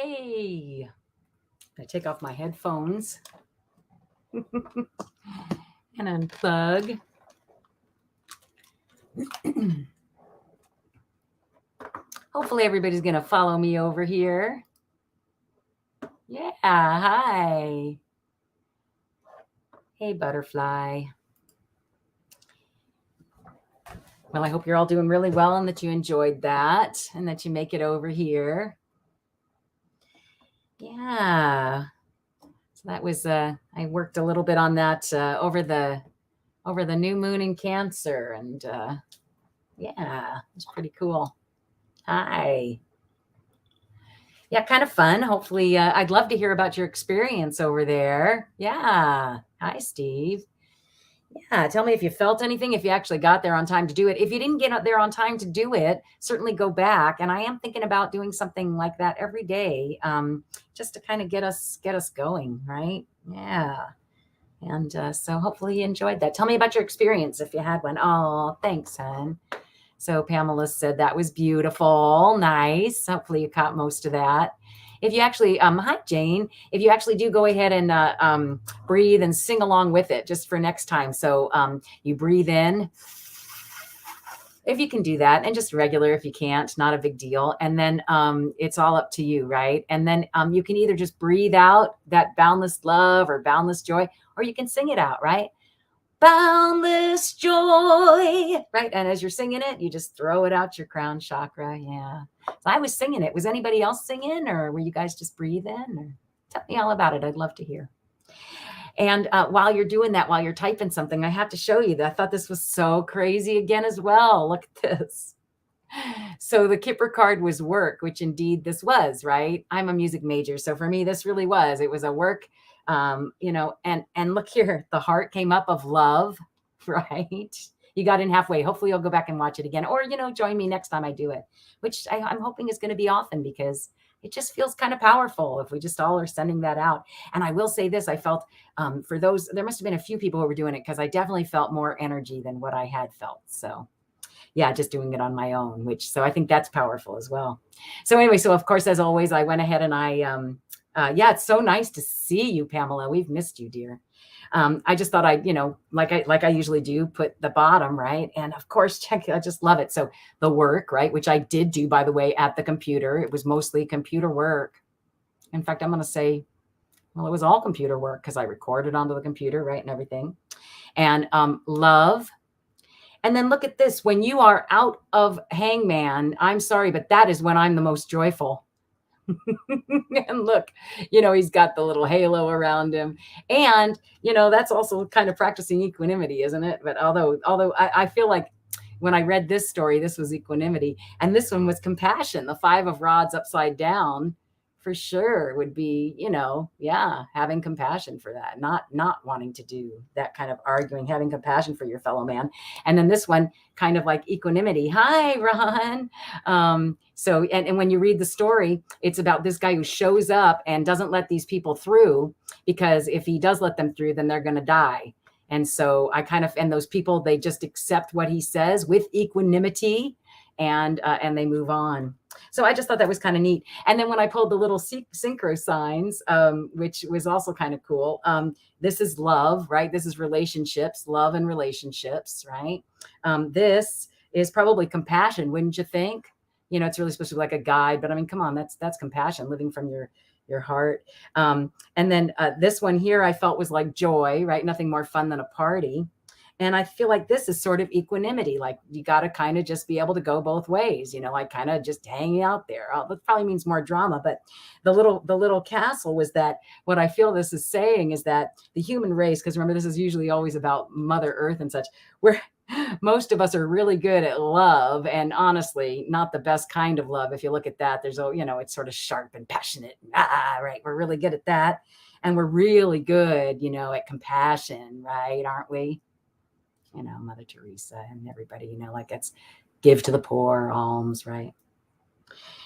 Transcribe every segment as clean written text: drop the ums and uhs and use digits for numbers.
Okay. I take off my headphones and unplug. Hopefully everybody's going to follow me over here. Yeah, hi. Hey, butterfly. Well, I hope you're all doing really well and that you enjoyed that and that you make it over here. Yeah. So that was, I worked a little bit on that over the new moon in Cancer. And yeah, it was pretty cool. Hi. Yeah, kind of fun. Hopefully, I'd love to hear about your experience over there. Yeah. Hi, Steve. Yeah, tell me if you felt anything, if you actually got there on time to do it. If you didn't get out there on time to do it, certainly go back. And I am thinking about doing something like that every day, just to kind of get us going, right? Yeah. And so hopefully you enjoyed that. Tell me about your experience if you had one. Oh, thanks, hon. So Pamela said that was beautiful. Nice. Hopefully you caught most of that. If you actually, hi, Jane. If you actually do go ahead and breathe and sing along with it just for next time. So you breathe in, if you can do that, and just regular if you can't, not a big deal. And then it's all up to you, right? And then you can either just breathe out that boundless love or boundless joy, or you can sing it out, right? Boundless joy, right? And as you're singing it, you just throw it out your crown chakra. Yeah. So I was singing it. Was anybody else singing, or were you guys just breathing? Or tell me all about it. I'd love to hear. And while you're doing that, while you're typing something, I have to show you that I thought this was so crazy again as well. Look at this. So the Kipper card was work, which indeed this was, right? I'm a music major. So for me, this really was. It was a work, and look here, the heart came up of love, right? You got in halfway. Hopefully you'll go back and watch it again, or, join me next time I do it, which I'm hoping is going to be often, because it just feels kind of powerful if we just all are sending that out. And I will say this, I felt for those, there must have been a few people who were doing it, because I definitely felt more energy than what I had felt. So yeah, just doing it on my own, so I think that's powerful as well. So anyway, so of course, as always, I went ahead and yeah, it's so nice to see you, Pamela. We've missed you, dear. I just thought I'd, like I usually do, put the bottom, right? And of course, check, I just love it. So the work, right, which I did do, by the way, at the computer. It was mostly computer work. In fact, I'm going to say, well, it was all computer work, because I recorded onto the computer, right, and everything. And love. And then look at this. When you are out of Hangman, I'm sorry, but that is when I'm the most joyful. And look, he's got the little halo around him. And, that's also kind of practicing equanimity, isn't it? But although I feel like when I read this story, this was equanimity. And this one was compassion. The 5 of rods upside down, for sure, would be, yeah, having compassion for that, not wanting to do that kind of arguing, having compassion for your fellow man. And then this one, kind of like equanimity. Hi, Ron. So, and when you read the story, it's about this guy who shows up and doesn't let these people through, because if he does let them through, then they're going to die. And so and those people, they just accept what he says with equanimity, and they move on. So I just thought that was kind of neat. And then when I pulled the little synchro signs, which was also kind of cool, this is love, right? This is relationships, love and relationships, right? This is probably compassion, wouldn't you think? It's really supposed to be like a guide, but I mean, come on, that's compassion, living from your heart. And then this one here I felt was like joy, right? Nothing more fun than a party. And I feel like this is sort of equanimity. Like you got to kind of just be able to go both ways, like kind of just hanging out there. That probably means more drama, but the little castle was that what I feel this is saying is that the human race, because remember, this is usually always about Mother Earth and such, where most of us are really good at love, and honestly, not the best kind of love. If you look at that, there's, it's sort of sharp and passionate. Right. We're really good at that. And we're really good, at compassion, right? Aren't we? Mother Teresa and everybody, like it's give to the poor, alms, right?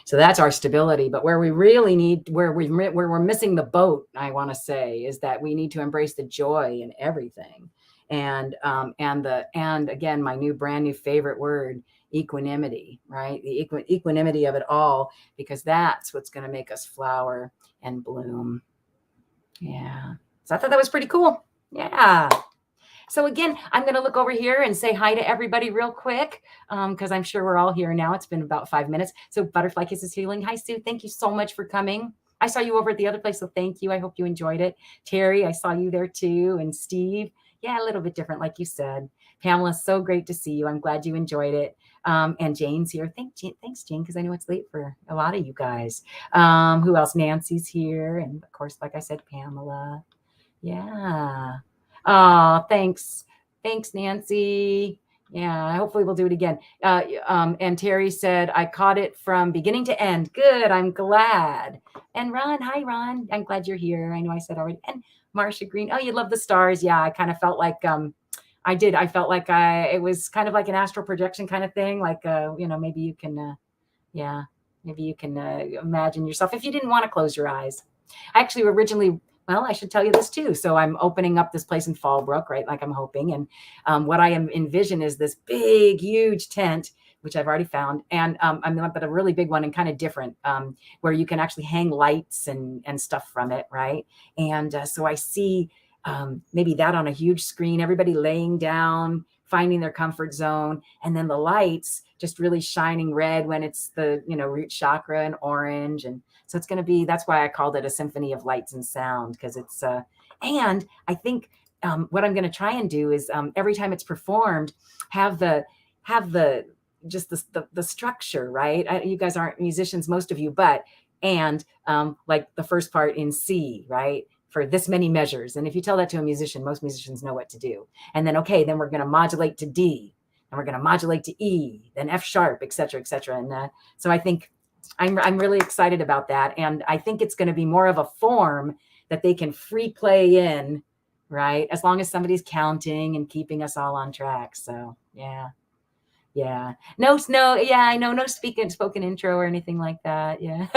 So that's our stability. But where we really need, where we're missing the boat, I want to say, is that we need to embrace the joy in everything. and again, my brand new favorite word, equanimity, right? The equanimity of it all, because that's what's going to make us flower and bloom. Yeah. So I thought that was pretty cool. Yeah. So again, I'm going to look over here and say hi to everybody real quick, because I'm sure we're all here now. It's been about 5 minutes. So Butterfly Kisses Healing. Hi, Sue. Thank you so much for coming. I saw you over at the other place, so thank you. I hope you enjoyed it. Terry, I saw you there too. And Steve. Yeah, a little bit different, like you said. Pamela, so great to see you. I'm glad you enjoyed it. And Jane's here. Thanks, Jane, because I know it's late for a lot of you guys. Who else? Nancy's here. And of course, like I said, Pamela. Yeah. Oh, thanks. Thanks, Nancy. Yeah, hopefully we'll do it again. And Terry said, I caught it from beginning to end. Good. I'm glad. And Ron, hi, Ron. I'm glad you're here. I know I said already. And Marsha Green. Oh, you love the stars. Yeah, I kind of felt like I did. I felt like it was kind of like an astral projection kind of thing. Like, maybe you can, maybe you can imagine yourself if you didn't want to close your eyes. I actually originally, well, I should tell you this too. So I'm opening up this place in Fallbrook, right? Like I'm hoping. And what I envision is this big, huge tent, which I've already found. And but a really big one and kind of different, where you can actually hang lights and stuff from it, right? And so I see maybe that on a huge screen, everybody laying down, finding their comfort zone. And then the lights just really shining red when it's the, root chakra, and orange. And so it's going to be, that's why I called it a symphony of lights and sound, because it's, and I think what I'm going to try and do is every time it's performed, have the structure, right? You guys aren't musicians, most of you, but, and like the first part in C, right? For this many measures. And if you tell that to a musician, most musicians know what to do. And then, okay, then we're going to modulate to D, and we're going to modulate to E, then F sharp, et cetera, et cetera. And so I think I'm really excited about that. And I think it's going to be more of a form that they can free play in, right? As long as somebody's counting and keeping us all on track. So yeah. Yeah. No, yeah, I know. No spoken intro or anything like that. Yeah.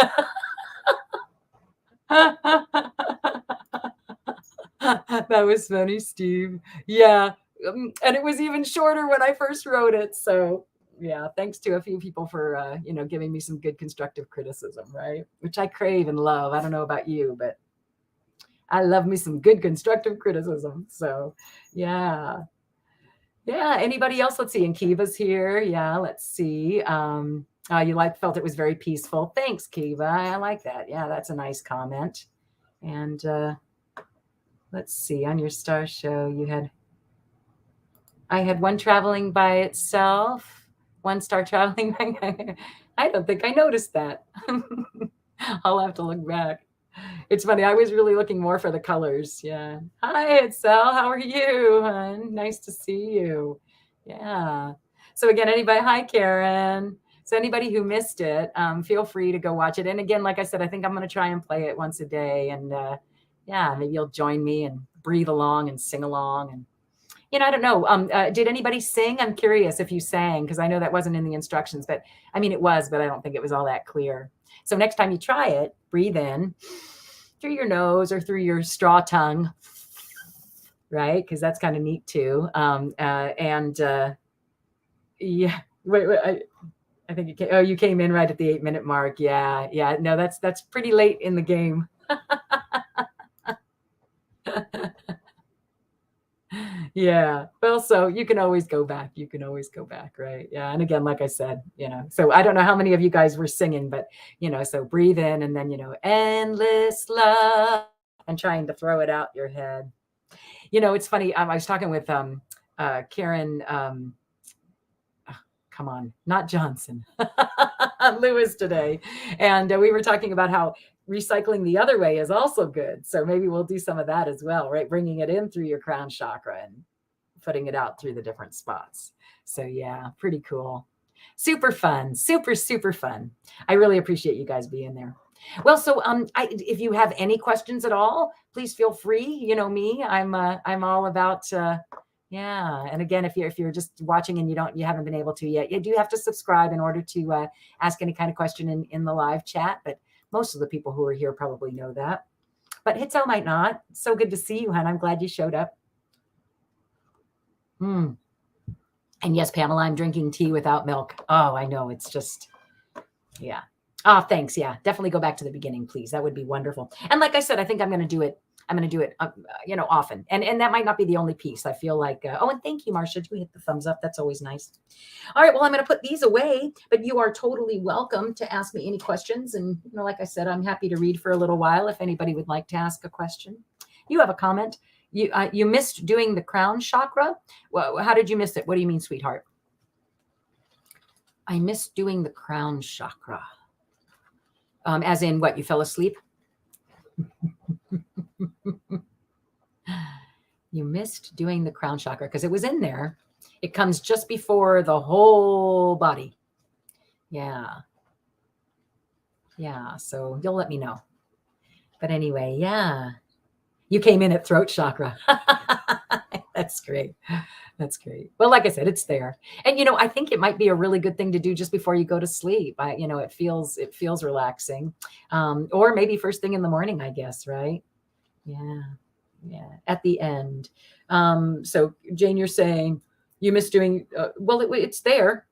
That was funny, Steve. Yeah. And it was even shorter when I first wrote it. So yeah, thanks to a few people for, giving me some good constructive criticism, right? Which I crave and love. I don't know about you, but I love me some good constructive criticism. So yeah. Yeah. Anybody else? Let's see. And Kiva's here. Yeah. Let's see. You felt it was very peaceful. Thanks, Kiva. I like that. Yeah. That's a nice comment. And, let's see, on your star show, I had one traveling by itself, one star traveling. I don't think I noticed that. I'll have to look back. It's funny. I was really looking more for the colors. Yeah. Hi, Itzel. How are you, hon? Nice to see you. Yeah. So again, hi, Karen. So anybody who missed it, feel free to go watch it. And again, like I said, I think I'm going to try and play it once a day. And yeah, maybe you'll join me and breathe along and sing along. And, I don't know. Did anybody sing? I'm curious if you sang, because I know that wasn't in the instructions, but I mean, it was, but I don't think it was all that clear. So next time you try it, breathe in through your nose or through your straw tongue, right? Because that's kind of neat too. Yeah, wait, I think you came in right at the 8-minute mark. Yeah. No, that's pretty late in the game. Yeah. Well, so you can always go back. Right. Yeah. And again, like I said, so I don't know how many of you guys were singing, but, so breathe in and then, endless love, and trying to throw it out your head. It's funny. I was talking with Karen, come on, not Johnson, Lewis today. And we were talking about how recycling the other way is also good. So maybe we'll do some of that as well, right? Bringing it in through your crown chakra and putting it out through the different spots. So yeah, pretty cool. Super fun. Super, super fun. I really appreciate you guys being there. Well, so if you have any questions at all, please feel free. You know me, I'm all about yeah. And again, if you're just watching and you haven't been able to yet, you do have to subscribe in order to ask any kind of question in the live chat. But most of the people who are here probably know that. But Hitzel might not. So good to see you, hon. I'm glad you showed up. Mm. And yes, Pamela, I'm drinking tea without milk. Oh, I know. It's just, yeah. Oh, thanks. Yeah, definitely go back to the beginning, please. That would be wonderful. And like I said, I think I'm going to do it. I'm going to do it, often. And that might not be the only piece. I feel like, and thank you, Marcia. Do hit the thumbs up? That's always nice. All right. Well, I'm going to put these away, but you are totally welcome to ask me any questions. And, like I said, I'm happy to read for a little while if anybody would like to ask a question. You have a comment. You missed doing the crown chakra. Well, how did you miss it? What do you mean, sweetheart? I missed doing the crown chakra. As in what? You fell asleep? You missed doing the crown chakra because it was in there. It comes just before the whole body. Yeah. Yeah. So you'll let me know. But anyway, yeah. You came in at throat chakra. That's great. That's great. Well, like I said, it's there. And, I think it might be a really good thing to do just before you go to sleep. It feels relaxing. Or maybe first thing in the morning, I guess, right? Yeah. Yeah. At the end. So Jane, you're saying you missed doing, it's there.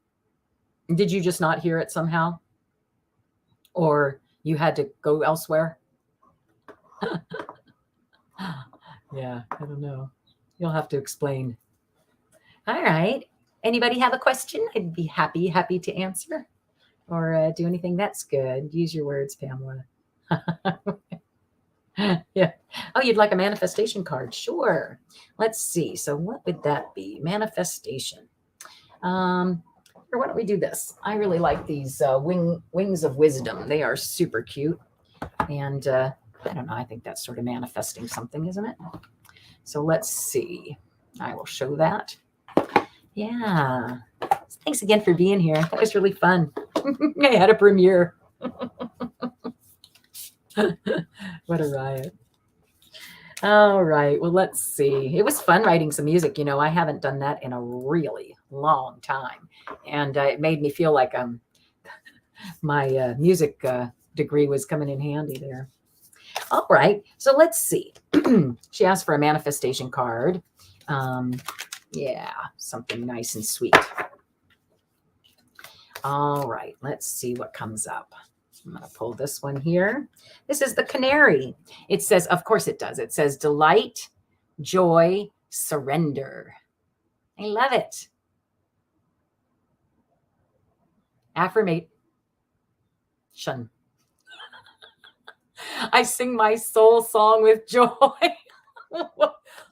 Did you just not hear it somehow? Or you had to go elsewhere? Yeah, I don't know. You'll have to explain. All right. Anybody have a question? I'd be happy to answer or do anything. That's good. Use your words, Pamela. Yeah. Oh, you'd like a manifestation card? Sure. Let's see. So what would that be? Manifestation. Or why don't we do this? I really like these wings of wisdom. They are super cute. And I don't know. I think that's sort of manifesting something, isn't it? So let's see. I will show that. Yeah. Thanks again for being here. That was really fun. I had a premiere. What a riot. All right. Well, let's see. It was fun writing some music. I haven't done that in a really long time. And it made me feel like my music degree was coming in handy there. All right. So let's see. She asked for a manifestation card. Yeah, something nice and sweet. All right. Let's see what comes up. I'm going to pull this one here. This is the canary. It says, of course it does. It says delight, joy, surrender. I love it. Affirmation. I sing my soul song with joy.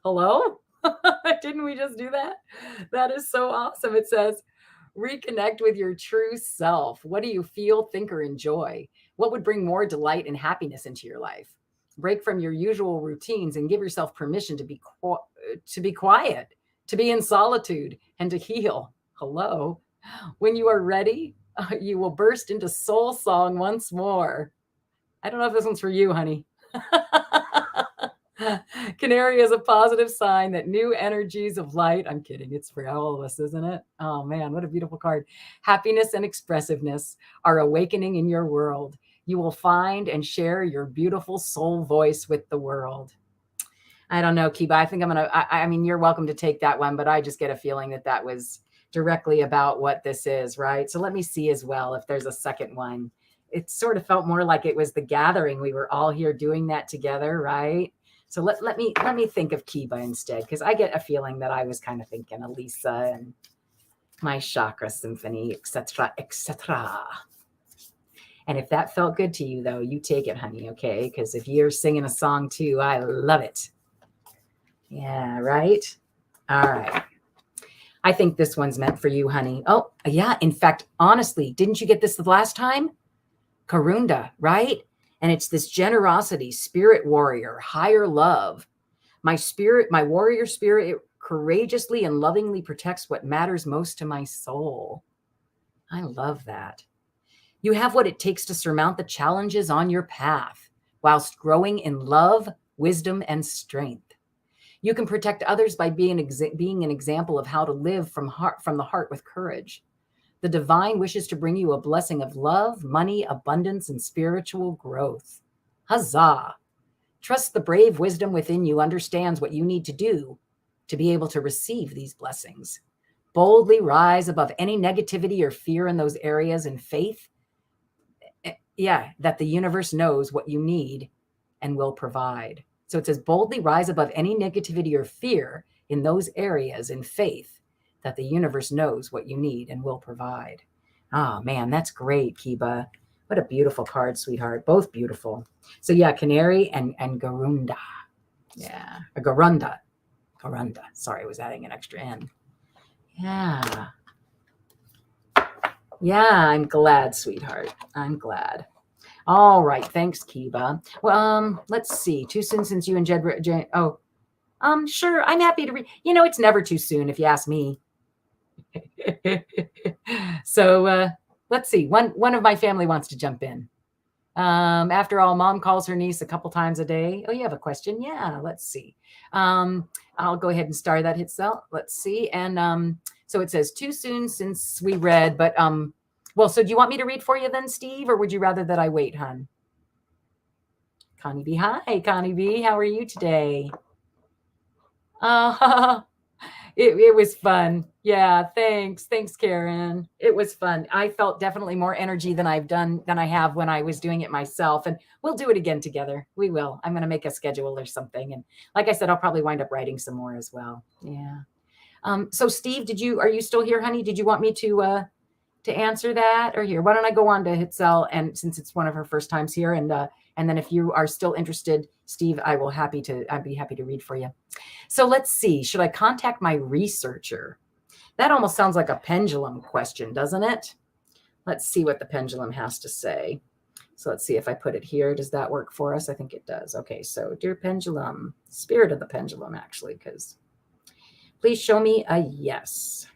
Hello? Didn't we just do that? That is so awesome. It says, reconnect with your true self. What do you feel, think, or enjoy? What would bring more delight and happiness into your life? Break from your usual routines and give yourself permission to be quiet, to be in solitude, and to heal. Hello? When you are ready, you will burst into soul song once more. I don't know if this one's for you, honey. Canary is a positive sign that new energies of light, I'm kidding, it's for all of us, isn't it? Oh man, what a beautiful card. Happiness and expressiveness are awakening in your world. You will find and share your beautiful soul voice with the world. I don't know, Kiba. I think I'm going to, I mean, you're welcome to take that one, but I just get a feeling that was directly about what this is, right? So let me see as well if there's a second one. It sort of felt more like it was the gathering. We were all here doing that together, right? So let me think of Kiba instead, because I get a feeling that I was kind of thinking Elisa and my chakra symphony, etc., etc. And if that felt good to you, though, you take it, honey, okay? Because if you're singing a song too, I love it. Yeah, right? All right. I think this one's meant for you, honey. Oh, yeah. In fact, honestly, didn't you get this the last time? Karunda, right? And it's this generosity, spirit warrior, higher love. My warrior spirit courageously and lovingly protects what matters most to my soul. I love that. You have what it takes to surmount the challenges on your path whilst growing in love, wisdom, and strength. You can protect others by being an example of how to live from the heart with courage. The divine wishes to bring you a blessing of love, money, abundance, and spiritual growth. Huzzah! Trust the brave wisdom within you understands what you need to do to be able to receive these blessings. Boldly rise above any negativity or fear in those areas in faith. Yeah, that the universe knows what you need and will provide. So it says, boldly rise above any negativity or fear in those areas in faith that the universe knows what you need and will provide. Oh, man, that's great, Kiba. What a beautiful card, sweetheart. Both beautiful. So, yeah, Canary and Garunda. Yeah, a Garunda. Garunda. Sorry, I was adding an extra N. Yeah. Yeah, I'm glad, sweetheart. I'm glad. All right. Thanks, Kiba. Well, let's see. Too soon since you and Jed. Oh, sure. I'm happy to read. You know, it's never too soon if you ask me. So let's see. One of my family wants to jump in. After all, mom calls her niece a couple times a day. Oh, you have a question? Yeah. Let's see. I'll go ahead and star that itself. Let's see. And so it says too soon since we read, but well, so do you want me to read for you then, Steve, or would you rather that I wait, hon? Connie B. Hi, Connie B. How are you today? It was fun. Yeah, thanks, Karen. It was fun. I felt definitely more energy than I have when I was doing it myself, and we'll do it again together. We will. I'm going to make a schedule or something, and like I said, I'll probably wind up writing some more as well. Yeah. So Steve, are you still here, honey? Did you want me to answer that, or here? Why don't I go on to Hitzel, and since it's one of her first times here, and then if you are still interested, Steve, I'd be happy to read for you. So let's see. Should I contact my researcher? That almost sounds like a pendulum question, doesn't it? Let's see what the pendulum has to say. So let's see if I put it here. Does that work for us? I think it does. Okay. So dear pendulum, spirit of the pendulum, actually, because please show me a yes.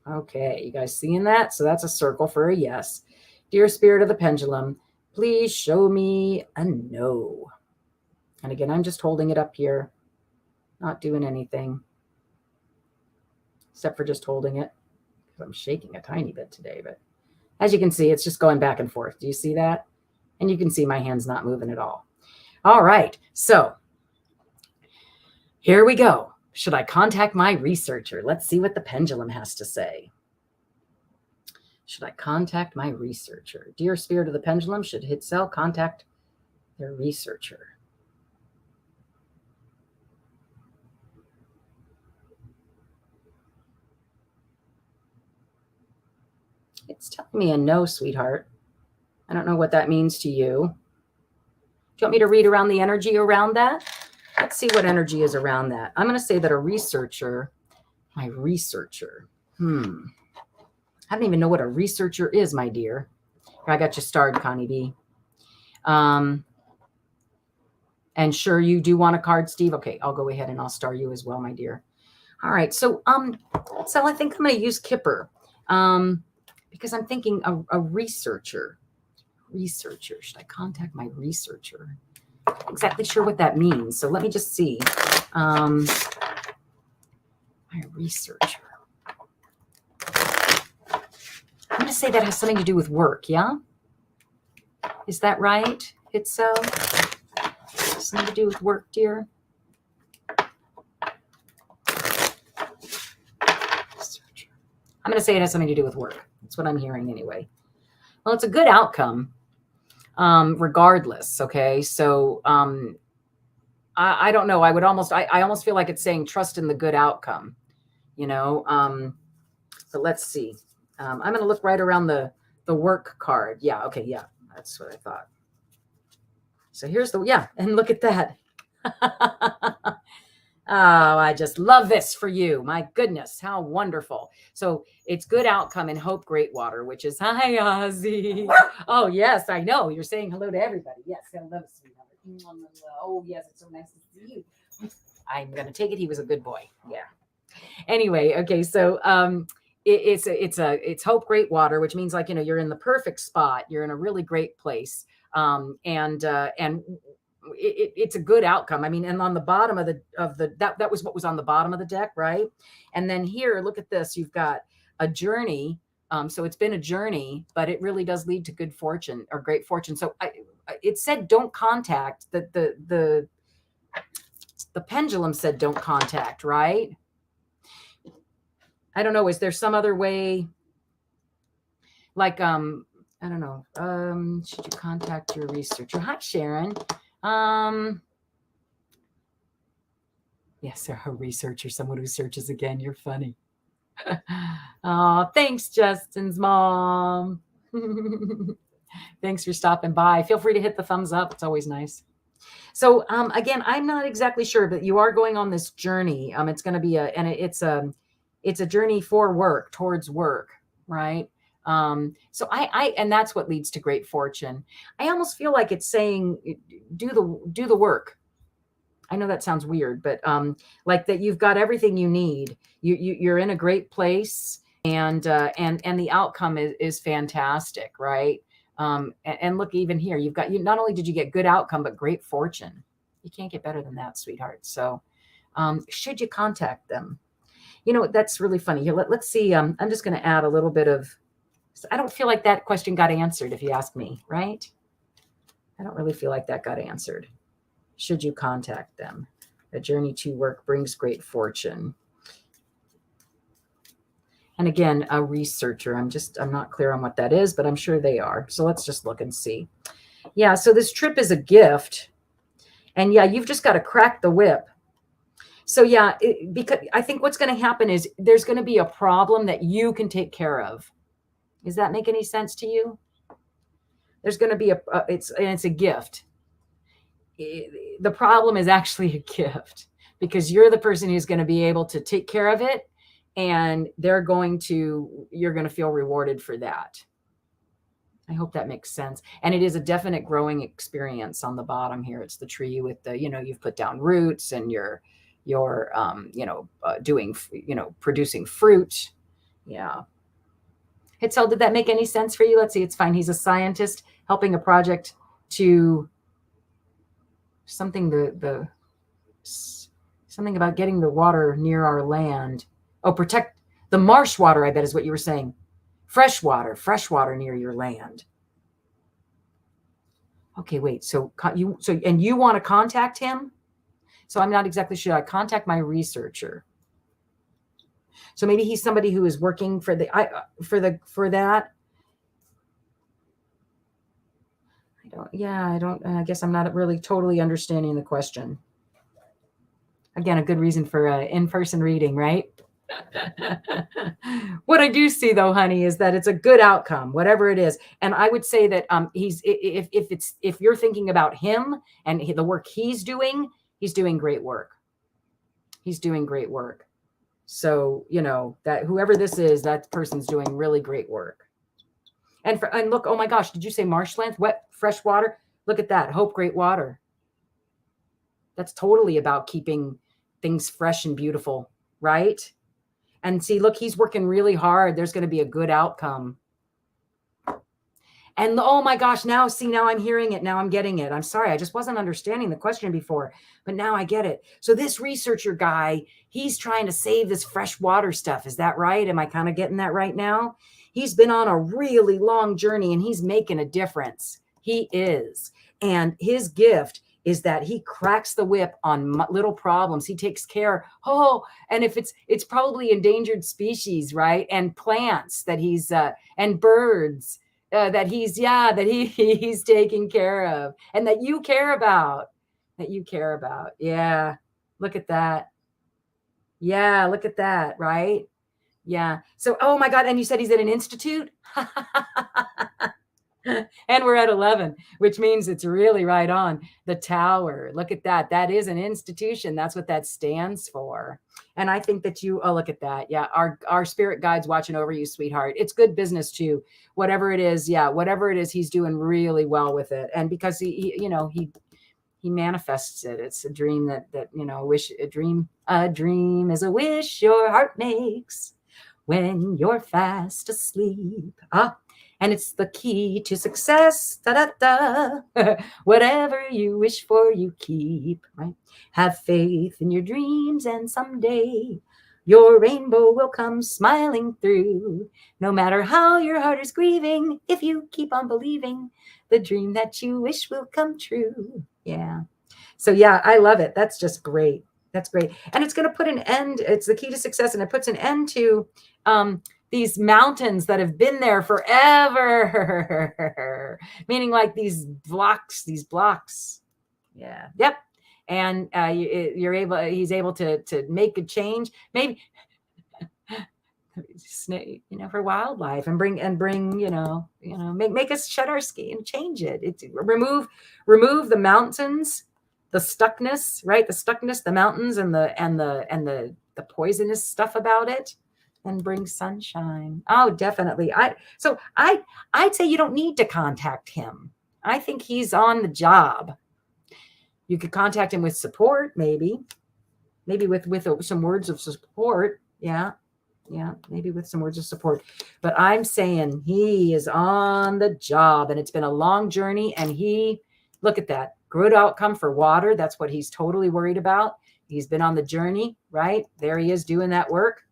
Okay. You guys seeing that? So that's a circle for a yes. Dear spirit of the pendulum, please show me a no. And again, I'm just holding it up here, not doing anything, except for just holding it. I'm shaking a tiny bit today, but as you can see, it's just going back and forth. Do you see that? And you can see my hand's not moving at all. All right, so here we go. Should I contact my researcher? Let's see what the pendulum has to say. Should I contact my researcher? Dear spirit of the pendulum, should Hitzel contact their researcher? It's telling me a no, sweetheart. I don't know what that means to you. Do you want me to read around the energy around that? Let's see what energy is around that. I'm going to say that my researcher. I don't even know what a researcher is, my dear. I got you starred, Connie B. And sure, you do want a card, Steve? Okay, I'll go ahead and I'll star you as well, my dear. All right, so I think I'm going to use Kipper. Because I'm thinking a researcher. Researcher. Should I contact my researcher? Not exactly sure what that means. So let me just see. My researcher. I'm going to say that has something to do with work, yeah? Is that right? It's something to do with work, dear. Researcher. I'm going to say it has something to do with work. That's what I'm hearing anyway. Well, it's a good outcome, regardless. Okay. So, I don't know. I almost feel like it's saying trust in the good outcome, but let's see. I'm going to look right around the work card. Yeah. Okay. Yeah. That's what I thought. So here's and look at that. Oh, I just love this for you. My goodness, how wonderful. So it's good outcome and hope great water, which is hi, Ozzy. Oh, yes, I know. You're saying hello to everybody. Yes, hello, sweetheart. Oh, yes, it's so nice to see you. I'm going to take it. He was a good boy. Yeah. Anyway, okay, so it's hope great water, which means you're in the perfect spot. You're in a really great place. And it's a good outcome. I mean, and on the bottom of that was what was on the bottom of the deck, right? And then here, look at this. You've got a journey. So it's been a journey, but it really does lead to good fortune or great fortune. So it said don't contact the pendulum said don't contact, right? I don't know. Is there some other way? Like, I don't know. Should you contact your researcher? Hi, Sharon. Yes, a researcher, someone who searches again. You're funny. Oh, thanks, Justin's mom. Thanks for stopping by. Feel free to hit the thumbs up. It's always nice. So again, I'm not exactly sure, but you are going on this journey. It's going to be it's a journey for work, towards work, right? So and that's what leads to great fortune. I almost feel like it's saying, do the work. I know that sounds weird, but like that you've got everything you need. You're in a great place, and the outcome is fantastic, right? And look, even here, not only did you get good outcome, but great fortune. You can't get better than that, sweetheart. So should you contact them? That's really funny. Here, let's see. I'm just going to add a little bit of, I don't feel like that question got answered, if you ask me, right? I don't really feel like that got answered. Should you contact them? A journey to work brings great fortune. And again, a researcher. I'm not clear on what that is, but I'm sure they are. So let's just look and see. Yeah, so this trip is a gift. And yeah, you've just got to crack the whip. So yeah, because I think what's going to happen is there's going to be a problem that you can take care of. Does that make any sense to you? There's going to be it's a gift. The problem is actually a gift, because you're the person who's going to be able to take care of it, and you're going to feel rewarded for that. I hope that makes sense. And it is a definite growing experience on the bottom here. It's the tree with the, you've put down roots, and you're doing, producing fruit. Yeah. Hitzel, did that make any sense for you? Let's see. It's fine. He's a scientist helping a project to something something about getting the water near our land. Oh, protect the marsh water, I bet is what you were saying. Fresh water near your land. Okay, wait. So you want to contact him? So I'm not exactly sure. I contact my researcher. So maybe he's somebody who is working for that. I guess I'm not really totally understanding the question. Again, a good reason for an in-person reading, right? What I do see, though, honey, is that it's a good outcome, whatever it is. And I would say that if you're thinking about him and the work he's doing great work. He's doing great work. So, that whoever this is, that person's doing really great work. And look, oh my gosh, did you say marshlands? Wet, fresh water? Look at that. Hope, great water. That's totally about keeping things fresh and beautiful, right? And see, look, he's working really hard. There's going to be a good outcome. And oh my gosh, now I'm hearing it. Now I'm getting it. I'm sorry. I just wasn't understanding the question before, but now I get it. So this researcher guy, he's trying to save this fresh water stuff. Is that right? Am I kind of getting that right now? He's been on a really long journey, and he's making a difference. He is. And his gift is that he cracks the whip on little problems. He takes care. And if it's probably endangered species, right? And plants that he's, and birds that he's taking care of, and that you care about, Yeah. Look at that. Yeah. Look at that. Right. Yeah. So, oh my God. And you said he's at an institute? And we're at 11, which means it's really right on. The tower. Look at that. That is an institution. That's what that stands for. And I think that look at that. Yeah. Our spirit guide's watching over you, sweetheart. It's good business too. Whatever it is. Yeah. Whatever it is, he's doing really well with it. And because he manifests it. It's a dream a dream is a wish your heart makes when you're fast asleep. And it's the key to success. Whatever you wish for, you keep. Right? Have faith in your dreams, and someday your rainbow will come smiling through. No matter how your heart is grieving, if you keep on believing, the dream that you wish will come true. Yeah. So yeah, I love it. That's just great. That's great. And it's going to put an end. It's the key to success. And it puts an end to these mountains that have been there forever, meaning like these blocks. Yeah. Yep. And he's able to make a change, maybe, for wildlife and bring, make us shed our skin, change it. It's remove the mountains, the stuckness, right? The stuckness, the mountains and the poisonous stuff about it, and bring sunshine. Oh, definitely. I'd say you don't need to contact him. I think he's on the job. You could contact him with support, maybe with some words of support. Yeah, maybe with some words of support. But I'm saying he is on the job, and it's been a long journey. And look at that, good outcome for water. That's what he's totally worried about. He's been on the journey, right? There he is doing that work.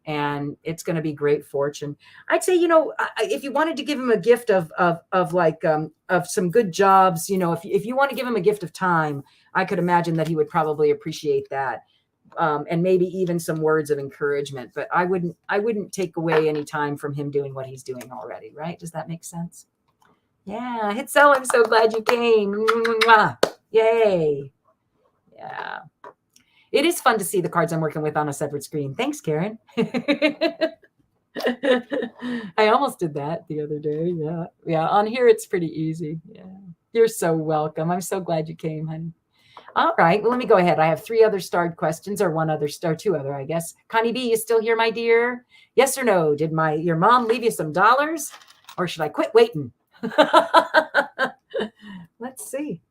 And it's going to be great fortune. I'd say, if you wanted to give him a gift of some good jobs, if you want to give him a gift of time, I could imagine that he would probably appreciate that. And maybe even some words of encouragement, but I wouldn't take away any time from him doing what he's doing already. Right? Does that make sense? Yeah. Hitzel, I'm so glad you came. Mwah. Yay. Yeah. It is fun to see the cards I'm working with on a separate screen. Thanks, Karen. I almost did that the other day. Yeah. Yeah. On here, it's pretty easy. Yeah. You're so welcome. I'm so glad you came, honey. All right. Well, let me go ahead. I have 3 other starred questions, or 1 other star, 2 other, I guess. Connie B, you still here, my dear? Yes or no? Did your mom leave you some dollars, or should I quit waiting? Let's see.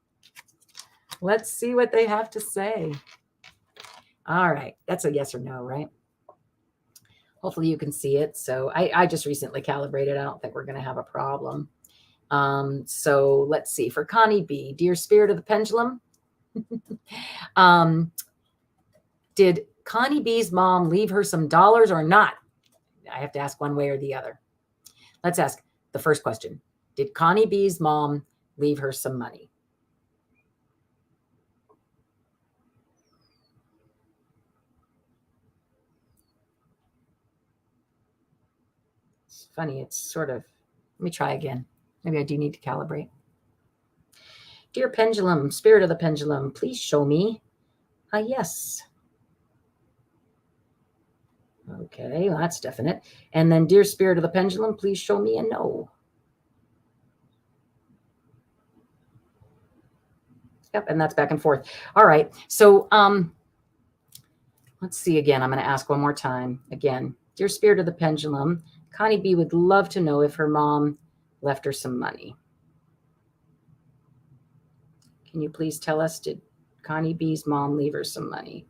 Let's see what they have to say. All right. That's a yes or no, right? Hopefully you can see it. So I just recently calibrated. I don't think we're going to have a problem. So let's see. For Connie B, dear spirit of the pendulum, did Connie B's mom leave her some dollars or not? I have to ask one way or the other. Let's ask the first question. Did Connie B's mom leave her some money? It's funny. It's sort of, let me try again. Maybe I do need to calibrate. Dear pendulum, spirit of the pendulum, please show me a yes. Okay, well, that's definite. And then, dear spirit of the pendulum, please show me a no. Yep, and that's back and forth. All right, so let's see again. I'm going to ask one more time. Again, dear spirit of the pendulum, Connie B would love to know if her mom left her some money. Can you please tell us, did Connie B's mom leave her some money?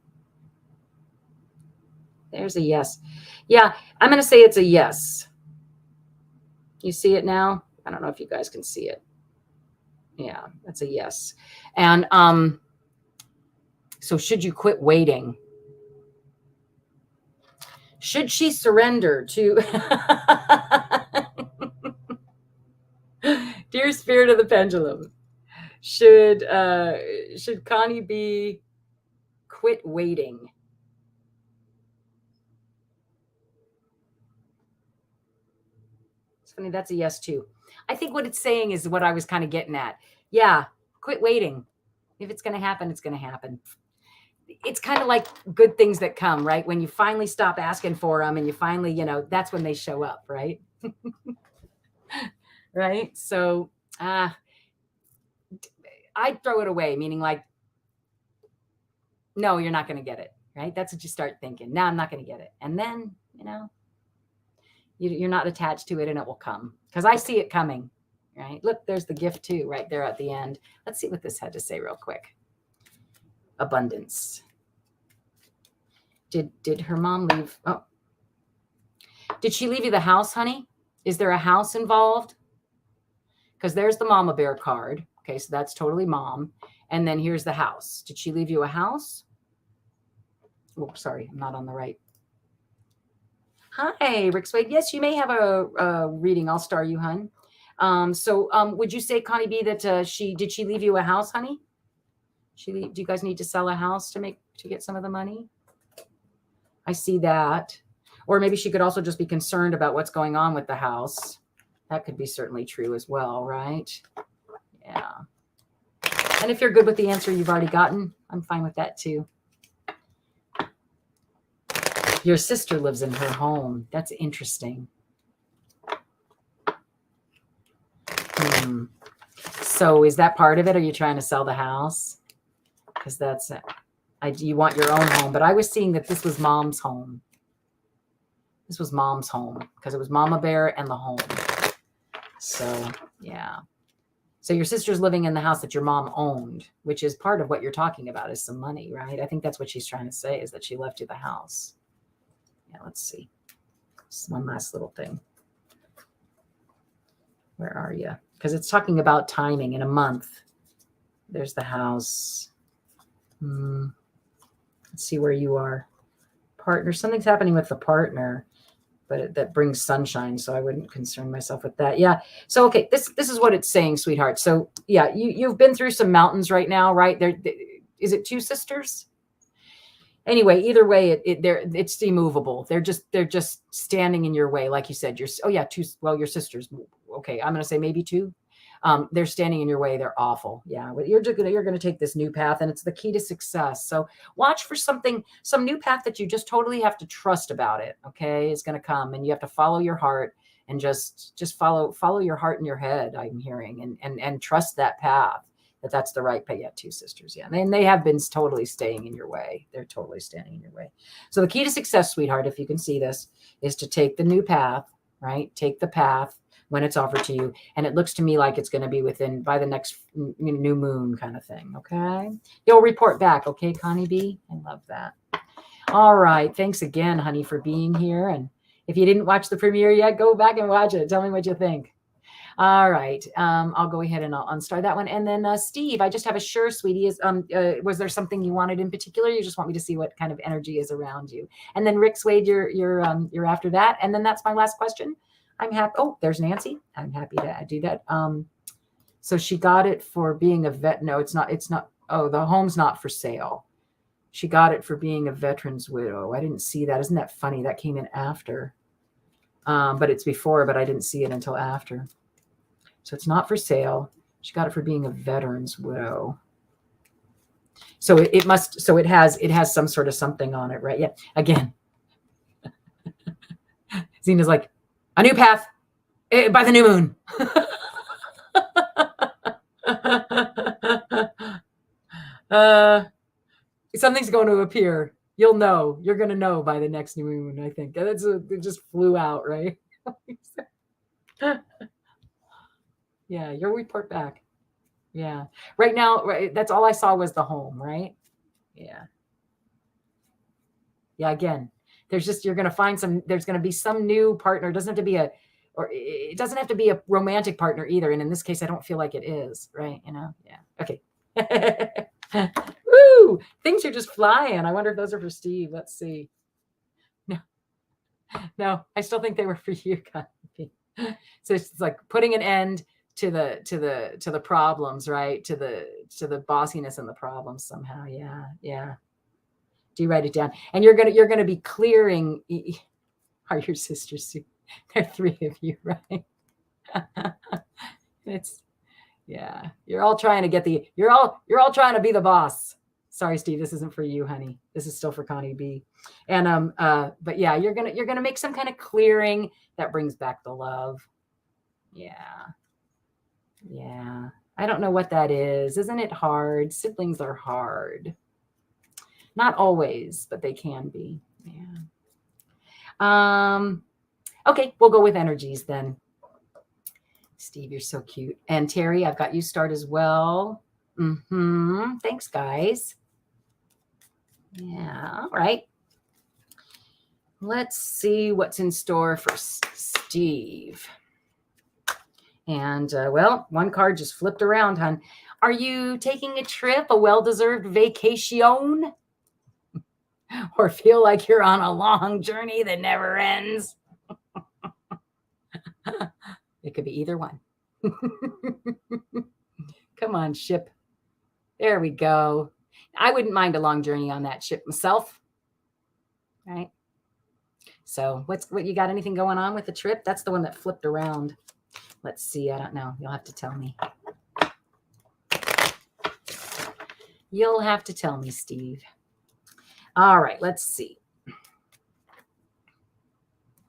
There's a yes. Yeah, I'm going to say it's a yes. You see it now? I don't know if you guys can see it. Yeah, that's a yes. And so should you quit waiting? Should she surrender to dear spirit of the pendulum? Should Connie B quit waiting? It's funny, that's a yes too. I think what it's saying is what I was kind of getting at. Yeah, quit waiting. If it's going to happen, it's going to happen. It's kind of like good things that come, right? When you finally stop asking for them and you finally, that's when they show up, right? Right? So I'd throw it away, meaning like, no, you're not going to get it, right? That's what you start thinking. No, I'm not going to get it. And then, you're not attached to it and it will come, because I see it coming, right? Look, there's the gift too, right there at the end. Let's see what this had to say real quick. Abundance. Did her mom leave? Oh, did she leave you the house, honey? Is there a house involved? Because there's the mama bear card. Okay, so that's totally mom. And then here's the house. Did she leave you a house? Oh, sorry, I'm not on the right. Hi, Rick Swade. Yes, you may have a reading. I'll star you, hun. So would you say, Connie B, that did she leave you a house, honey? Do you guys need to sell a house to get some of the money? I see that. Or maybe she could also just be concerned about what's going on with the house. That could be certainly true as well, right? Yeah. And if you're good with the answer you've already gotten, I'm fine with that too. Your sister lives in her home. That's interesting. So is that part of it? Are you trying to sell the house? Because that's you want your own home. But I was seeing that this was mom's home. This was mom's home because it was Mama Bear and the home. So, yeah. So your sister's living in the house that your mom owned, which is part of what you're talking about is some money, right? I think that's what she's trying to say is that she left you the house. Yeah, let's see. Just one last little thing. Where are you? Because it's talking about timing in a month. There's the house. Let's see where you are. Partner. Something's happening with the partner, but that brings sunshine. So I wouldn't concern myself with that. Yeah. So, okay. This is what it's saying, sweetheart. So yeah, you've been through some mountains right now, right? Is it two sisters? Anyway, either way, it's immovable. They're just standing in your way, like you said. Your sisters. Okay, I'm gonna say maybe two. They're standing in your way. They're awful. Yeah, you're gonna take this new path, and it's the key to success. So watch for some new path that you just totally have to trust about it. Okay, it's gonna come, and you have to follow your heart and just follow your heart and your head. I'm hearing and trust that path. That's the right path. Yeah, two sisters. Yeah. And they have been totally staying in your way. They're totally standing in your way. So the key to success, sweetheart, if you can see this, is to take the new path, right? Take the path when it's offered to you. And it looks to me like it's going to be by the next new moon kind of thing. Okay. You'll report back. Okay, Connie B. I love that. All right. Thanks again, honey, for being here. And if you didn't watch the premiere yet, go back and watch it. Tell me what you think. All right. I'll go ahead and I'll unstart that one. And then Steve, I just have a sure, sweetie. Was there something you wanted in particular? You just want me to see what kind of energy is around you. And then Rick Swade, you're after that. And then that's my last question. I'm happy. Oh, there's Nancy. I'm happy to do that. So she got it for being a vet. No, it's not. Oh, the home's not for sale. She got it for being a veteran's widow. I didn't see that. Isn't that funny? That came in after. But it's before, but I didn't see it until after. So it's not for sale. She got it for being a veteran's widow. So it has some sort of something on it, right? Yeah. Again, Zina's like, a new path by the new moon. Something's going to appear. You'll know. You're going to know by the next new moon, I think. It just flew out, right? Yeah, you'll report back. Yeah. Right now, right, that's all I saw was the home, right? Yeah. Yeah, again, you're going to find there's going to be some new partner. It doesn't have to be a romantic partner either. And in this case, I don't feel like it is, right? Yeah. Okay. Woo! Things are just flying. I wonder if those are for Steve. Let's see. No, I still think they were for you, Connie. So it's like putting an end to the problems, right? To the bossiness and the problems somehow. Yeah. Do you write it down? And you're gonna be clearing. Are your sisters? There are three of you, right? Yeah. You're all trying to you're all trying to be the boss. Sorry, Steve, this isn't for you, honey. This is still for Connie B. And but yeah, you're gonna make some kind of clearing that brings back the love. Yeah. I don't know what that is. Isn't it hard? Siblings are hard. Not always, but they can be. Yeah. Okay, we'll go with energies then. Steve, you're so cute. And Terry, I've got you start as well. Thanks, guys. Yeah, all right. Let's see what's in store for Steve. And, one card just flipped around, hon. Are you taking a trip, a well-deserved vacation? Or feel like you're on a long journey that never ends? It could be either one. Come on, ship. There we go. I wouldn't mind a long journey on that ship myself. Right. So what you got anything going on with the trip? That's the one that flipped around. Let's see. I don't know. You'll have to tell me. You'll have to tell me, Steve. All right, let's see.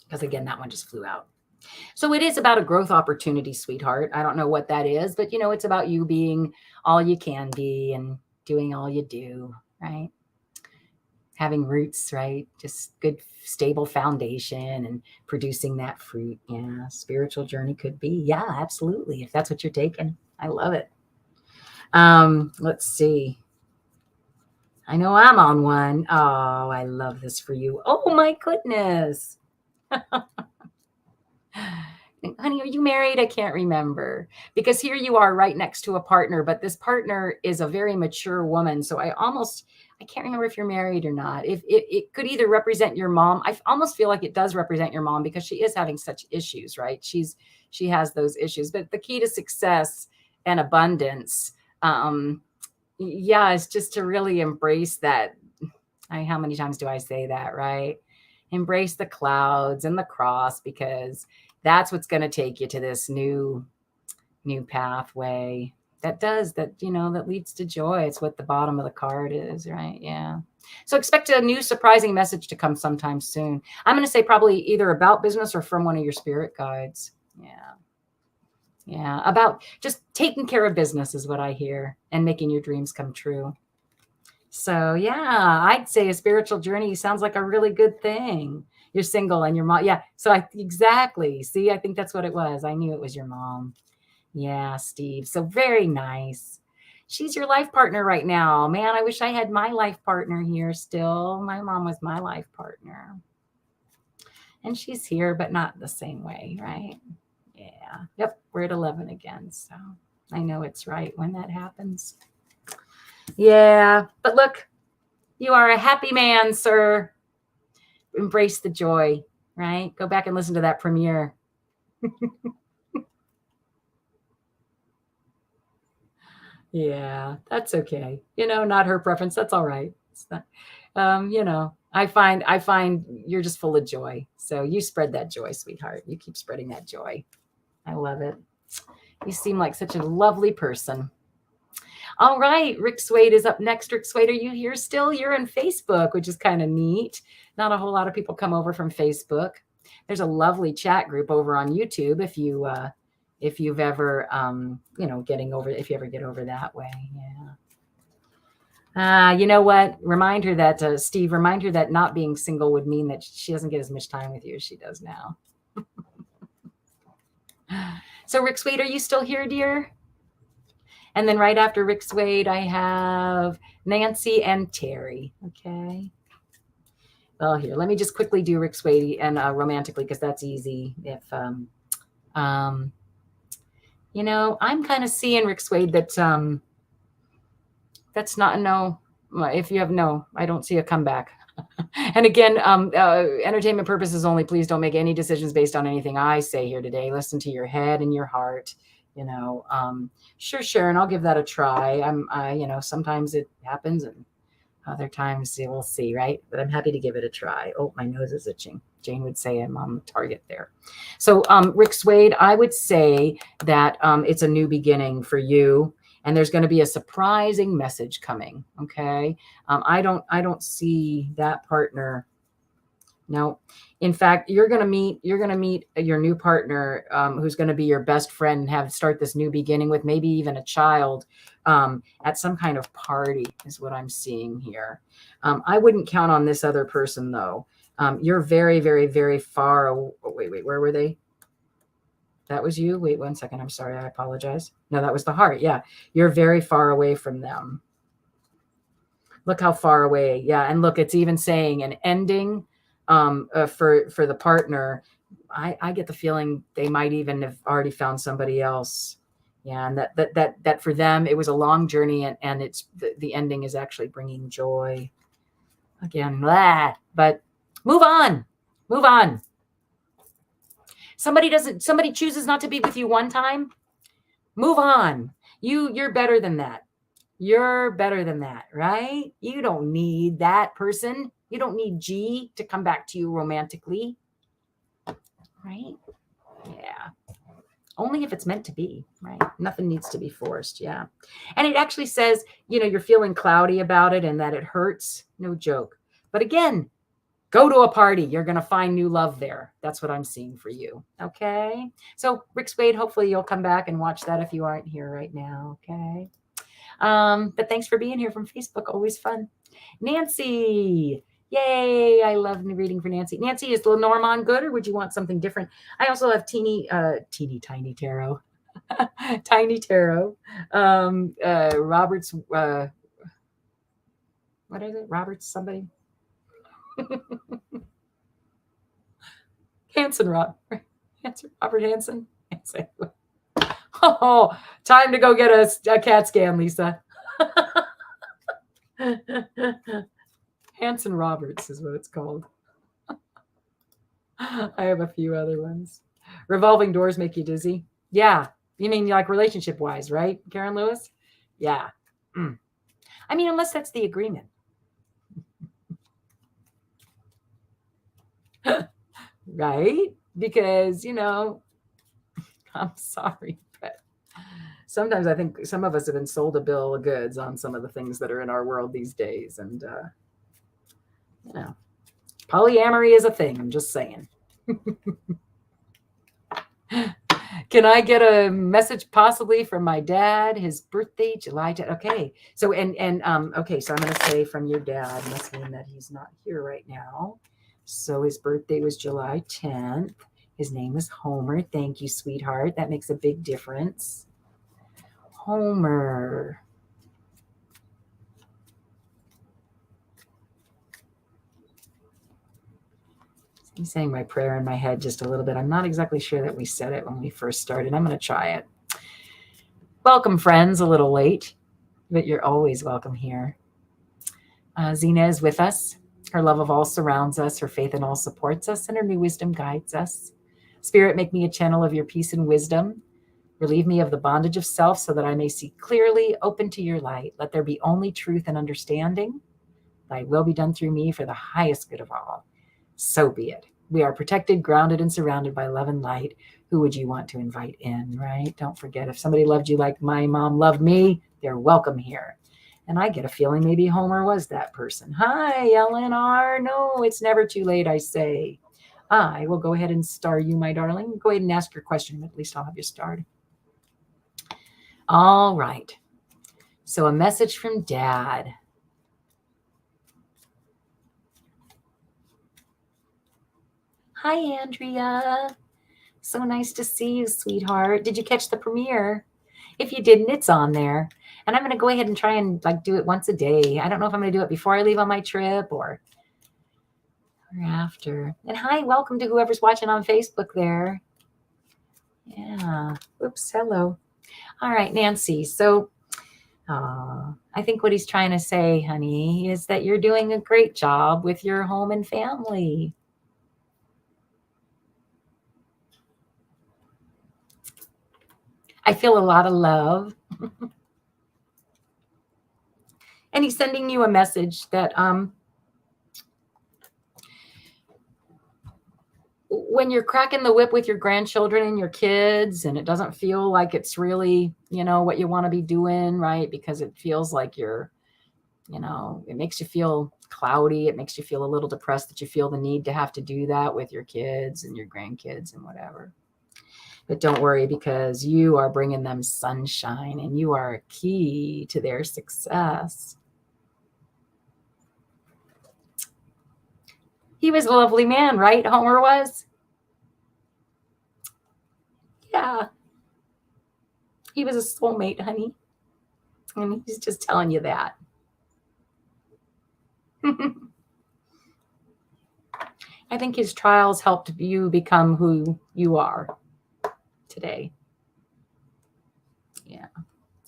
Because again, that one just flew out. So it is about a growth opportunity, sweetheart. I don't know what that is, but it's about you being all you can be and doing all you do, right? Having roots, right? Just good, stable foundation and producing that fruit. Yeah, spiritual journey could be. Yeah, absolutely. If that's what you're taking, I love it. Let's see. I know I'm on one. Oh, I love this for you. Oh my goodness. Honey, are you married? I can't remember. Because here you are right next to a partner, but this partner is a very mature woman. So I can't remember if you're married or not. If it could either represent your mom. I almost feel like it does represent your mom because she is having such issues, right? She has those issues. But the key to success and abundance, is just to really embrace that. How many times do I say that, right? Embrace the clouds and the cross, because that's what's going to take you to this new pathway that leads to joy. It's what the bottom of the card is, right? Yeah. So expect a new surprising message to come sometime soon. I'm going to say probably either about business or from one of your spirit guides. Yeah. Yeah. About just taking care of business is what I hear, and making your dreams come true. So yeah, I'd say a spiritual journey sounds like a really good thing. You're single and your mom. Yeah. So exactly. See, I think that's what it was. I knew it was your mom. Yeah, Steve. So very nice. She's your life partner right now. Man, I wish I had my life partner here still. My mom was my life partner. And she's here, but not the same way, right? Yeah. Yep. We're at 11 again. So I know it's right when that happens. Yeah. But look, you are a happy man, sir. Embrace the joy, right? Go back and listen to that premiere. Yeah, that's okay. Not her preference. That's all right. It's not, I find you're just full of joy. So you spread that joy, sweetheart. You keep spreading that joy. I love it. You seem like such a lovely person. All right, Rick Swade is up next. Rick Swade, are you here still? You're on Facebook, which is kind of neat. Not a whole lot of people come over from Facebook. There's a lovely chat group over on YouTube if you've ever if you ever get over that way. Yeah. You know what? Remind her that Steve. Remind her that not being single would mean that she doesn't get as much time with you as she does now. So Rick Swade, are you still here, dear? And then right after Rick Swade, I have Nancy and Terry. Okay. Well, here, let me just quickly do Rick Swade and romantically, because that's easy. If I'm kind of seeing Rick Swade that that's not a no. If you have no, I don't see a comeback. And again, entertainment purposes only. Please don't make any decisions based on anything I say here today. Listen to your head and your heart. Sure, Sharon, I'll give that a try. Sometimes it happens and other times we'll see, right? But I'm happy to give it a try. Oh, my nose is itching. Jane would say I'm on target there. So Rick Swade, I would say that it's a new beginning for you. And there's going to be a surprising message coming. Okay. I don't see that partner. No. In fact, you're going to meet your new partner, who's going to be your best friend and start this new beginning with maybe even a child, at some kind of party is what I'm seeing here. I wouldn't count on this other person though. You're very, very, very far. Wait, where were they? That was you? Wait 1 second. I'm sorry. I apologize. No, that was the heart. Yeah. You're very far away from them. Look how far away. Yeah. And look, it's even saying an ending for the partner. I get the feeling they might even have already found somebody else. Yeah. And that for them, it was a long journey, and it's the ending is actually bringing joy again. But move on. Somebody chooses not to be with you one time. Move on. You're better than that. You're better than that, right? You don't need that person. You don't need G to come back to you romantically, right? Yeah. Only if it's meant to be, right? Nothing needs to be forced. Yeah. And it actually says, you're feeling cloudy about it and that it hurts. No joke. But again, go to a party. You're going to find new love there. That's what I'm seeing for you. Okay. So Rick Spade, hopefully you'll come back and watch that if you aren't here right now. Okay. But thanks for being here from Facebook. Always fun. Nancy. Yay. I love reading for Nancy. Nancy, is Lenormand good or would you want something different? I also have teeny tiny tarot. Tiny tarot. Robert's what is it? Robert's somebody. Robert Hansen. Oh, time to go get a CAT scan, Lisa. Hanson Roberts is what it's called. I have a few other ones. Revolving doors make you dizzy. Yeah. You mean like relationship wise, right? Karen Lewis? Yeah. I mean, unless that's the agreement. Right? Because, I'm sorry, but sometimes I think some of us have been sold a bill of goods on some of the things that are in our world these days. And, polyamory is a thing. I'm just saying. Can I get a message possibly from my dad? His birthday, July 10th. Okay. So, okay. So I'm going to say from your dad must mean that he's not here right now. So his birthday was July 10th. His name is Homer. Thank you, sweetheart. That makes a big difference. Homer. I'm saying my prayer in my head just a little bit. I'm not exactly sure that we said it when we first started. I'm going to try it. Welcome, friends. A little late, but you're always welcome here. Zina is with us. Her love of all surrounds us. Her faith in all supports us, and her new wisdom guides us. Spirit, make me a channel of your peace and wisdom. Relieve me of the bondage of self so that I may see clearly, open to your light. Let there be only truth and understanding. Thy will be done through me for the highest good of all. So be it. We are protected, grounded, and surrounded by love and light. Who would you want to invite in, right? Don't forget, if somebody loved you like my mom loved me, they're welcome here. And I get a feeling maybe Homer was that person. Hi, LNR. No, it's never too late, I say. I will go ahead and star you, my darling. Go ahead and ask your question. At least I'll have you starred. All right. So a message from Dad. Hi, Andrea. So nice to see you, sweetheart. Did you catch the premiere? If you didn't, it's on there. And I'm going to go ahead and try and do it once a day. I don't know if I'm going to do it before I leave on my trip or after. And hi, welcome to whoever's watching on Facebook there. Yeah. Oops, hello. All right, Nancy. So I think what he's trying to say, honey, is that you're doing a great job with your home and family. I feel a lot of love. And he's sending you a message that when you're cracking the whip with your grandchildren and your kids and it doesn't feel like it's really, what you want to be doing, right? Because it feels like you're, it makes you feel cloudy. It makes you feel a little depressed that you feel the need to have to do that with your kids and your grandkids and whatever. But don't worry, because you are bringing them sunshine and you are a key to their success. He was a lovely man, right? Homer was? Yeah. He was a soulmate, honey. And he's just telling you that. I think his trials helped you become who you are today. Yeah.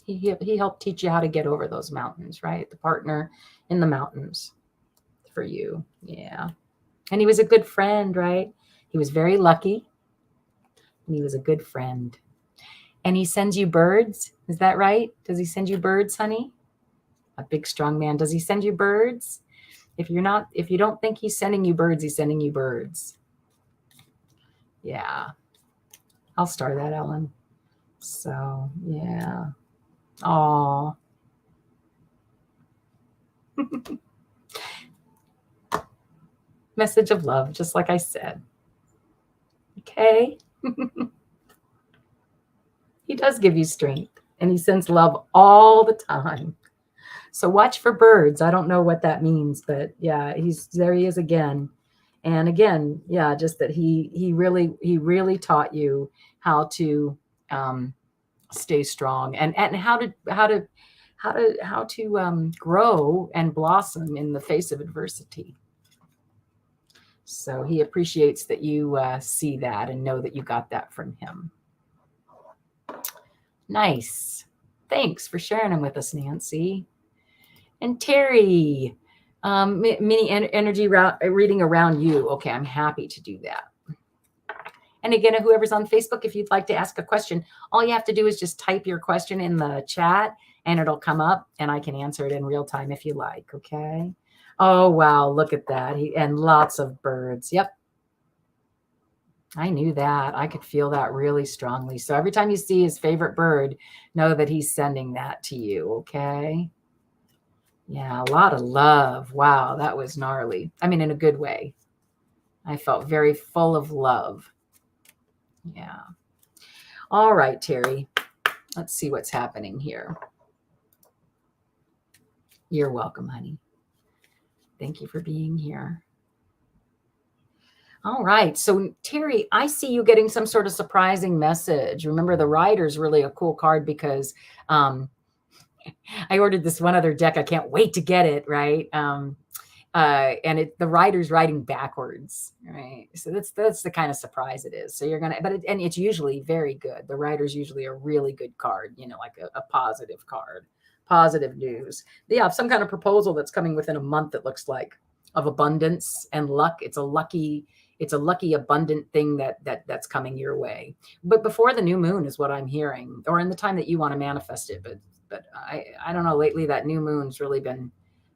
He helped teach you how to get over those mountains, right? The partner in the mountains for you. Yeah. And he was a good friend, right? He was very lucky. And he was a good friend. And he sends you birds. Is that right? Does he send you birds, honey? A big, strong man. Does he send you birds? If you don't think he's sending you birds, he's sending you birds. Yeah. I'll star that, Ellen. So, yeah. Aw. Message of love, just like I said. Okay. He does give you strength, and he sends love all the time. So watch for birds. I don't know what that means, but yeah, there he is again. And again, yeah, just that he really taught you how to stay strong and how to grow and blossom in the face of adversity. So he appreciates that you see that and know that you got that from him. Nice. Thanks for sharing them with us, Nancy. And Terry, mini energy reading around you. Okay, I'm happy to do that. And again, whoever's on Facebook, if you'd like to ask a question, all you have to do is just type your question in the chat and it'll come up and I can answer it in real time if you like. Okay. Oh, wow. Look at that. And lots of birds. Yep. I knew that. I could feel that really strongly. So every time you see his favorite bird, know that he's sending that to you. Okay. Yeah. A lot of love. Wow. That was gnarly. I mean, in a good way. I felt very full of love. Yeah. All right, Terry. Let's see what's happening here. You're welcome, honey. Thank you for being here. All right. So, Terry, I see you getting some sort of surprising message. Remember, the Rider's really a cool card because I ordered this one other deck. I can't wait to get it, right? And the Rider's riding backwards, right? So that's the kind of surprise it is. So you're gonna, and it's usually very good. The Rider's usually a really good card, like a positive card, positive news. They have some kind of proposal that's coming within a month. That looks like of abundance and luck. It's a lucky, abundant thing that's coming your way. But before the new moon is what I'm hearing, or in the time that you want to manifest it. But I don't know. Lately, that new moon's really been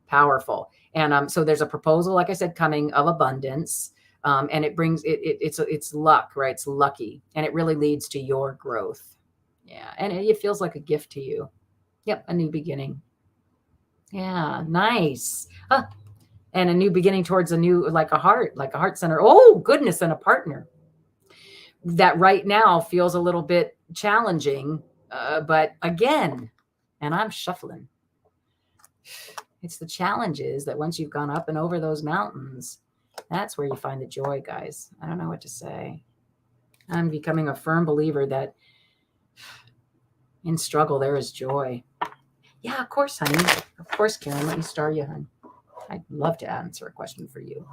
powerful. And so there's a proposal, like I said, coming of abundance. And it brings it's luck, right? It's lucky. And it really leads to your growth. Yeah. And it feels like a gift to you. Yep. A new beginning. Yeah. Nice. And a new beginning towards a new, like a heart center. Oh, goodness. And a partner that right now feels a little bit challenging. But again, and I'm shuffling. It's the challenges that once you've gone up and over those mountains, that's where you find the joy, guys. I don't know what to say. I'm becoming a firm believer that in struggle, there is joy. Yeah, of course, honey. Of course, Karen. Let me star you, honey. I'd love to answer a question for you.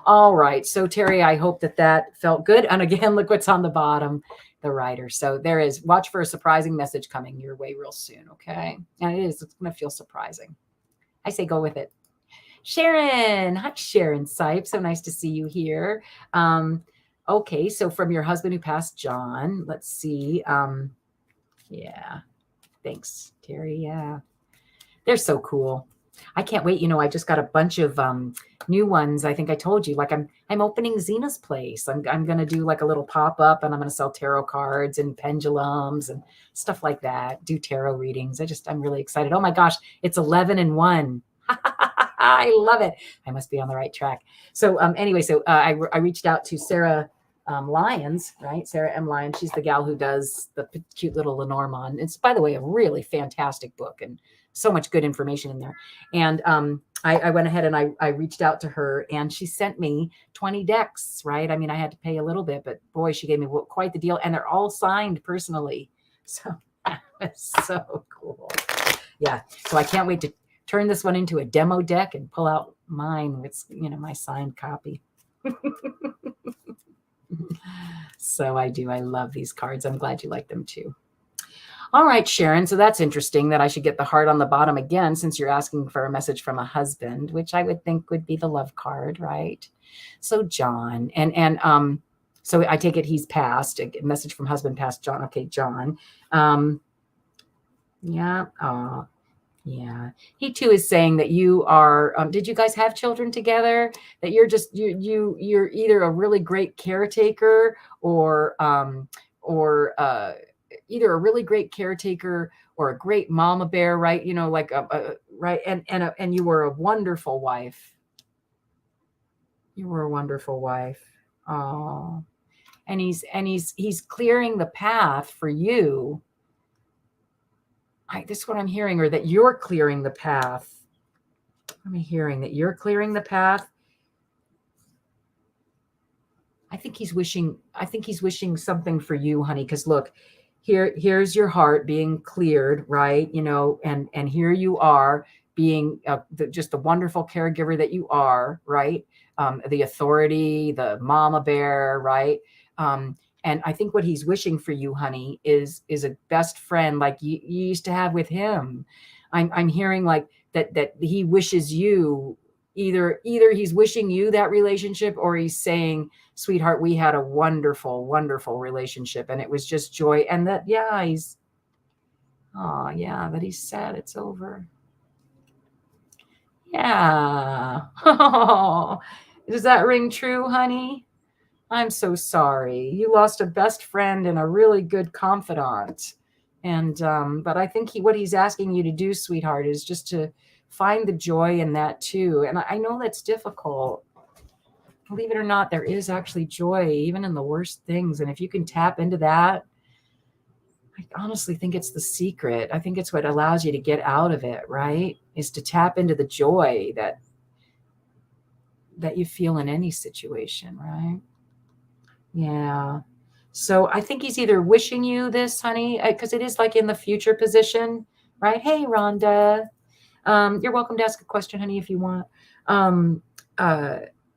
All right. So, Terry, I hope that felt good. And again, look what's on the bottom, the Rider. So there is, watch for a surprising message coming your way real soon. Okay. And it's going to feel surprising. I say go with it. Sharon. Hi, Sharon Sipe. So nice to see you here. Okay. So from your husband who passed, John, let's see. Yeah. Thanks, Terry. Yeah. They're so cool. I can't wait. I just got a bunch of new ones. I think I told you, like I'm opening Zina's place. I'm going to do like a little pop-up and I'm going to sell tarot cards and pendulums and stuff like that. Do tarot readings. I'm really excited. Oh my gosh. It's 11-1. I love it. I must be on the right track. So anyway, I reached out to Sarah Lyons, right? Sarah M. Lyons. She's the gal who does the cute little Lenormand. It's, by the way, a really fantastic book and so much good information in there. And I went ahead and I reached out to her and she sent me 20 decks, right? I mean, I had to pay a little bit, but boy, she gave me quite the deal. And they're all signed personally. So that's so cool. Yeah. So I can't wait to turn this one into a demo deck and pull out mine with, my signed copy. So I do. I love these cards. I'm glad you like them too. All right, Sharon. So that's interesting that I should get the heart on the bottom again, since you're asking for a message from a husband, which I would think would be the love card, right? So John, and so I take it he's passed. A message from husband passed John. Okay, John. Yeah. Yeah. He too is saying that you are, did you guys have children together? That you're just, you're either a really great caretaker or either a really great caretaker or a great mama bear, right? You know, like, right. And you were a wonderful wife. You were a wonderful wife. Oh, and he's clearing the path for you. This is what I'm hearing, or that you're clearing the path. I'm hearing that you're clearing the path. I think he's wishing something for you, honey, because look, here's your heart being cleared, right? You know, and here you are being just the wonderful caregiver that you are, right? The authority, the mama bear, right? And I think what he's wishing for you, honey, is a best friend like you used to have with him. I'm hearing like that he wishes you either he's wishing you that relationship, or he's saying, sweetheart, we had a wonderful, wonderful relationship and it was just joy. And that, yeah, that he's sad it's over. Yeah. Oh, does that ring true, honey? I'm so sorry. You lost a best friend and a really good confidant. And, but I think what he's asking you to do, sweetheart, is just to find the joy in that too. And I know that's difficult. Believe it or not, there is actually joy even in the worst things. And if you can tap into that, I honestly think it's the secret. I think it's what allows you to get out of it, right? Is to tap into the joy that you feel in any situation, right? Yeah. So I think he's either wishing you this, honey, because it is like in the future position, right? Hey, Rhonda. You're welcome to ask a question, honey, if you want.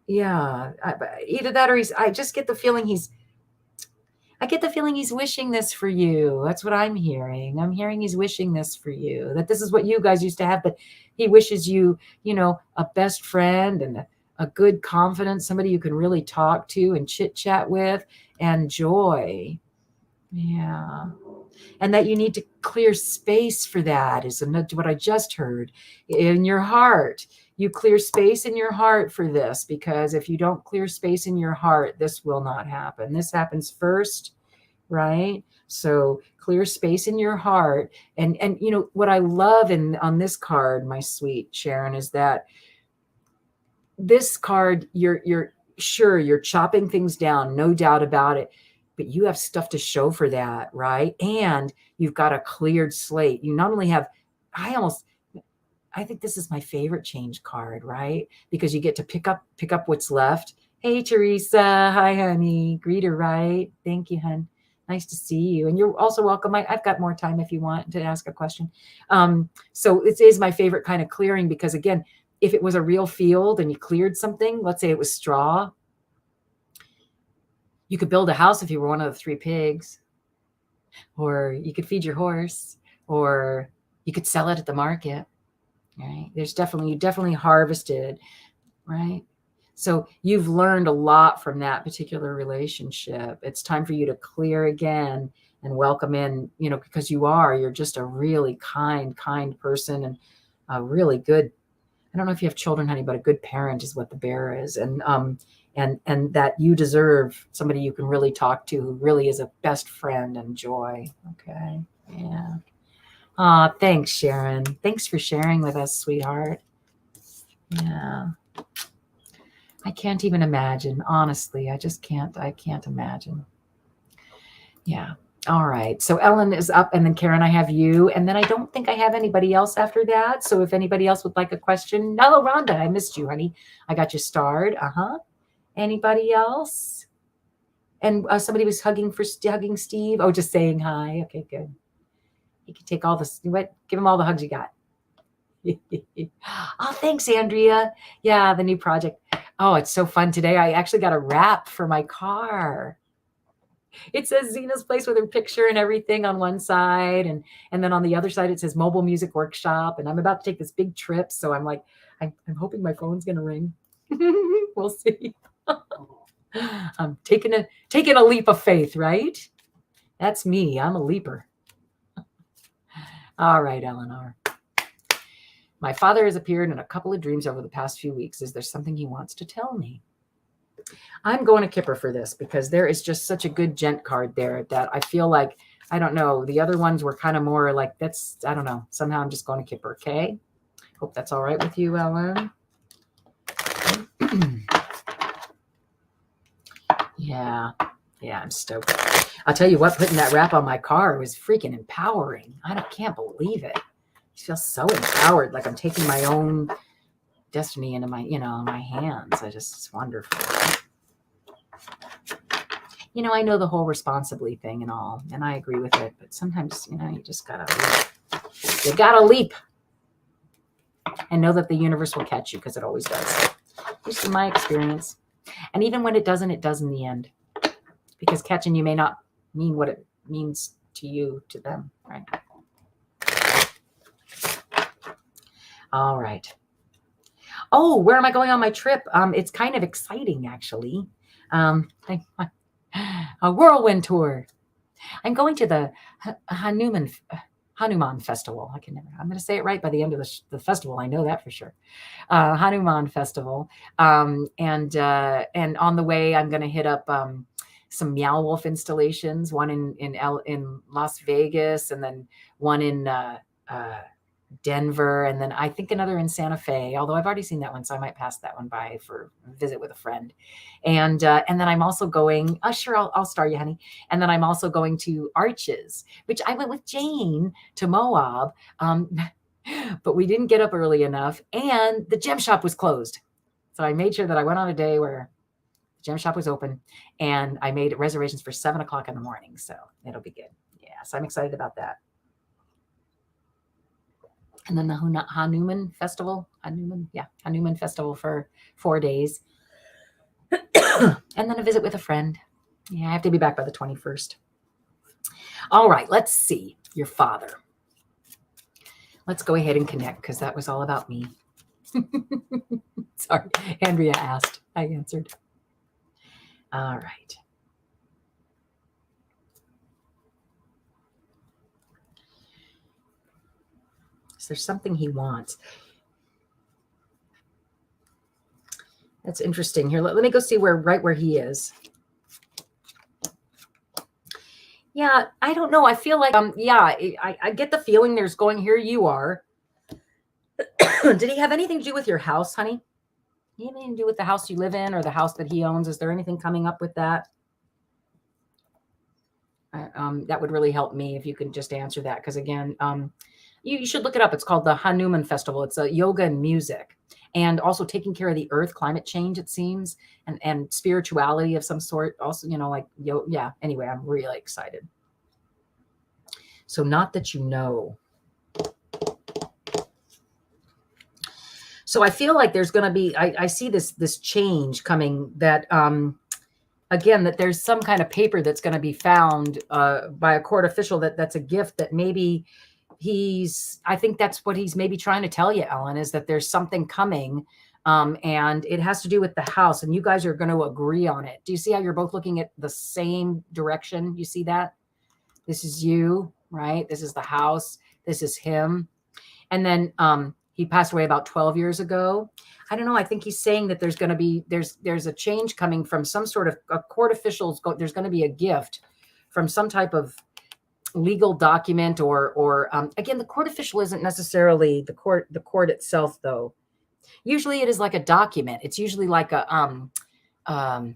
Yeah, either that or I just get the feeling he's wishing this for you. That's what I'm hearing. I'm hearing he's wishing this for you, that this is what you guys used to have, but he wishes you, a best friend and a good confidant, somebody you can really talk to and chit chat with, and joy. Yeah. And that you need to clear space for that is what I just heard in your heart. You clear space in your heart for this, because if you don't clear space in your heart, this will not happen. This happens first, right? So clear space in your heart. And what I love on this card, my sweet Sharon, is that this card, you're sure you're chopping things down, no doubt about it, but you have stuff to show for that, right? And you've got a cleared slate. You not only have, I think this is my favorite change card, right? Because you get to pick up what's left. Hey, Teresa. Hi, honey. Greeter, right? Thank you, hon. Nice to see you. And you're also welcome. I've got more time if you want to ask a question. So it is my favorite kind of clearing, because again, if it was a real field and you cleared something, let's say it was straw, you could build a house if you were one of the 3 pigs, or you could feed your horse, or you could sell it at the market, right? You definitely harvested, right? So you've learned a lot from that particular relationship. It's time for you to clear again and welcome in, because you're just a really kind person, and a really good, I don't know if you have children, honey, but a good parent is what the bear is. And that you deserve somebody you can really talk to, who really is a best friend and joy. Okay. Yeah. Thanks, Sharon. Thanks for sharing with us, sweetheart. Yeah. I can't even imagine. Honestly, I can't imagine. Yeah. All right. So Ellen is up, and then Karen, I have you. And then I don't think I have anybody else after that. So if anybody else would like a question. No, Rhonda, I missed you, honey. I got you starred. Anybody else? And somebody was hugging Steve. Oh, just saying hi. Okay, good. You can take all this. Give him all the hugs you got. Oh, thanks, Andrea. Yeah, the new project. Oh, it's so fun today. I actually got a wrap for my car. It says Zina's place with her picture and everything on one side. And then on the other side, it says Mobile Music Workshop. And I'm about to take this big trip. So I'm like, I'm hoping my phone's going to ring. We'll see. I'm taking a leap of faith, right? That's me. I'm a leaper. All right, Eleanor. My father has appeared in a couple of dreams over the past few weeks. Is there something he wants to tell me? I'm going to Kipper for this because there is just such a good gent card there that I feel like, I don't know, the other ones were kind of more like, that's, I don't know, somehow I'm just going to Kipper, okay? Hope that's all right with you, Ellen. Yeah, I'm stoked. I'll tell you what, putting that wrap on my car was freaking empowering. I can't believe it. I feel so empowered, like I'm taking my own destiny into my, my hands. It's wonderful. I know the whole responsibly thing and all, and I agree with it, but sometimes, you just gotta leap and know that the universe will catch you, because it always does. Just from my experience. And even when it doesn't, it does in the end, because catching you may not mean what it means to you, to them, right? All right. Oh, where am I going on my trip? It's kind of exciting, actually. A whirlwind tour. I'm going to the Hanuman Festival. I'm going to say it right by the end of the festival. I know that for sure. Hanuman Festival. And on the way, I'm going to hit up some Meow Wolf installations, one in Las Vegas, and then one in Denver, and then I think another in Santa Fe, although I've already seen that one, so I might pass that one by for a visit with a friend. And then I'm also going, sure, I'll star you, honey. And then I'm also going to Arches, which I went with Jane to Moab, but we didn't get up early enough, and the gem shop was closed. So I made sure that I went on a day where the gem shop was open, and I made reservations for 7 o'clock in the morning, so it'll be good. Yeah, so I'm excited about that. And then the Hanuman Festival, Hanuman Festival for 4 days. And then a visit with a friend. Yeah, I have to be back by the 21st. All right, let's see. Your father. Let's go ahead and connect, because that was all about me. Sorry, Andrea asked. I answered. All right. So there's something he wants. That's interesting. Here, let me go see right where he is. Yeah, I don't know. I feel like, I get the feeling there's going, here you are. Did he have anything to do with your house, honey? Did he have anything to do with the house you live in or the house that he owns? Is there anything coming up with that? That would really help me if you could just answer that. Because again, you should look it up. It's called the Hanuman Festival. It's a yoga and music, and also taking care of the earth, climate change, it seems, and spirituality of some sort. Also, anyway, I'm really excited. So not that you know. So I feel like there's going to be, I see this change coming that, again, that there's some kind of paper that's going to be found by a court official that's a gift that maybe I think that's what he's maybe trying to tell you, Ellen, is that there's something coming, and it has to do with the house, and you guys are going to agree on it. Do you see how you're both looking at the same direction? You see that? This is you, right? This is the house. This is him. And then he passed away about 12 years ago. I don't know. I think he's saying that there's going to be, there's a change coming from some sort of a court officials. There's going to be a gift from some type of legal document or again, the court official isn't necessarily the court itself, though. Usually it is like a document. It's usually like a, I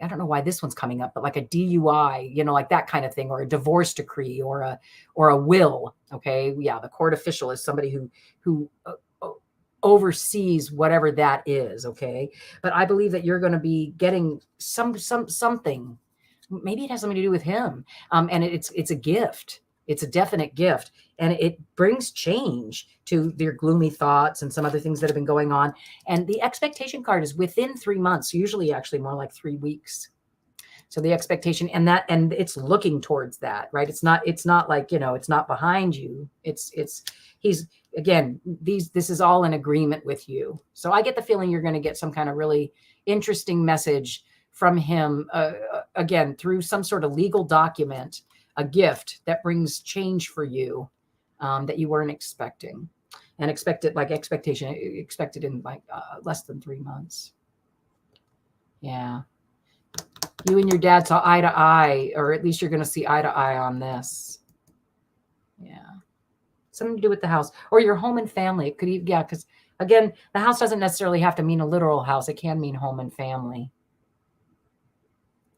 don't know why this one's coming up, but like a DUI, like that kind of thing, or a divorce decree or a will. Okay. Yeah. The court official is somebody who oversees whatever that is. Okay. But I believe that you're going to be getting something. Maybe it has something to do with him. And it's a gift. It's a definite gift. And it brings change to their gloomy thoughts and some other things that have been going on. And the expectation card is within 3 months, usually actually more like 3 weeks. So the expectation and it's looking towards that, right? It's not like, it's not behind you. This is all in agreement with you. So I get the feeling you're going to get some kind of really interesting message from him, again, through some sort of legal document, a gift that brings change for you that you weren't expecting. and expected in like less than 3 months. Yeah. You and your dad saw eye to eye, or at least you're going to see eye to eye on this. Yeah. Something to do with the house or your home and family. It could even, yeah, because again, the house doesn't necessarily have to mean a literal house. It can mean home and family.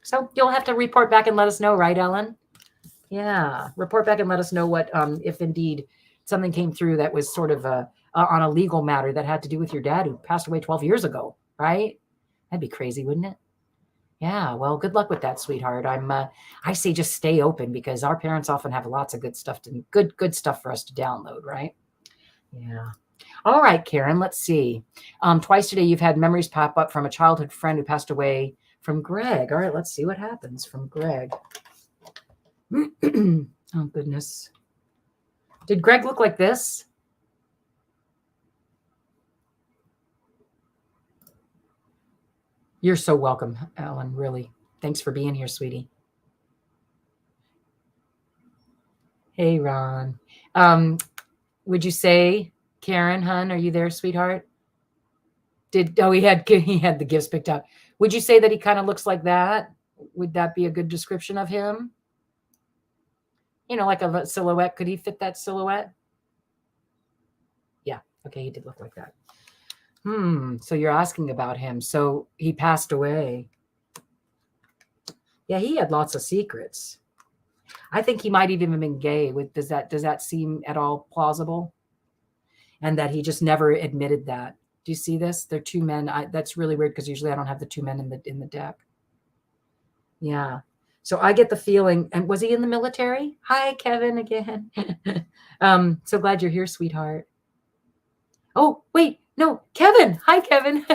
So you'll have to report back and let us know, right, Ellen? Yeah. Report back and let us know what, if indeed something came through that was sort of on a legal matter that had to do with your dad who passed away 12 years ago, right? That'd be crazy, wouldn't it? Yeah, well, good luck with that, sweetheart. I say just stay open because our parents often have lots of good stuff good stuff for us to download, right? Yeah. All right, Karen, let's see. Twice today you've had memories pop up from a childhood friend who passed away from Greg. All right, let's see what happens from Greg. Oh, goodness. Did Greg look like this? You're so welcome, Ellen, really. Thanks for being here, sweetie. Hey, Ron. Would you say, Karen, hun, are you there, sweetheart? He had the gifts picked out. Would you say that he kind of looks like that? Would that be a good description of him? You know, like a silhouette. Could he fit that silhouette? Yeah. Okay, he did look like that. So you're asking about him. So he passed away. Yeah, he had lots of secrets. I think he might even have been gay. Does that seem at all plausible? And that he just never admitted that. Do you see this? They're two men. That's really weird because usually I don't have the two men in the deck. Yeah. So I get the feeling. And was he in the military? Hi, Kevin, again. So glad you're here, sweetheart. Oh, wait. No, Kevin. Hi, Kevin.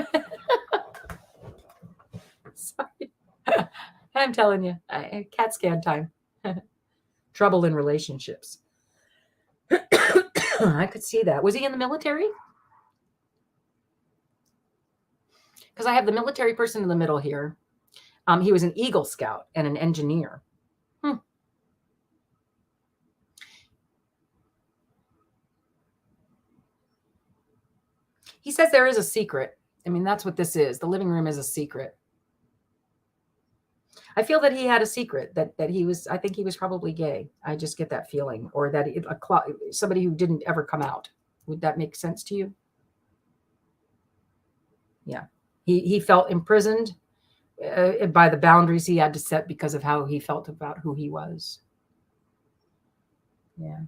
Sorry. I'm telling you, CAT scan time. Trouble in relationships. I could see that. Was he in the military? Because I have the military person in the middle here. He was an Eagle Scout and an engineer. He says there is a secret. I mean, that's what this is. The living room is a secret. I feel that he had a secret that he was, I think he was probably gay. I just get that feeling, or that somebody who didn't ever come out. Would that make sense to you? Yeah. He felt imprisoned by the boundaries he had to set because of how he felt about who he was. Yeah.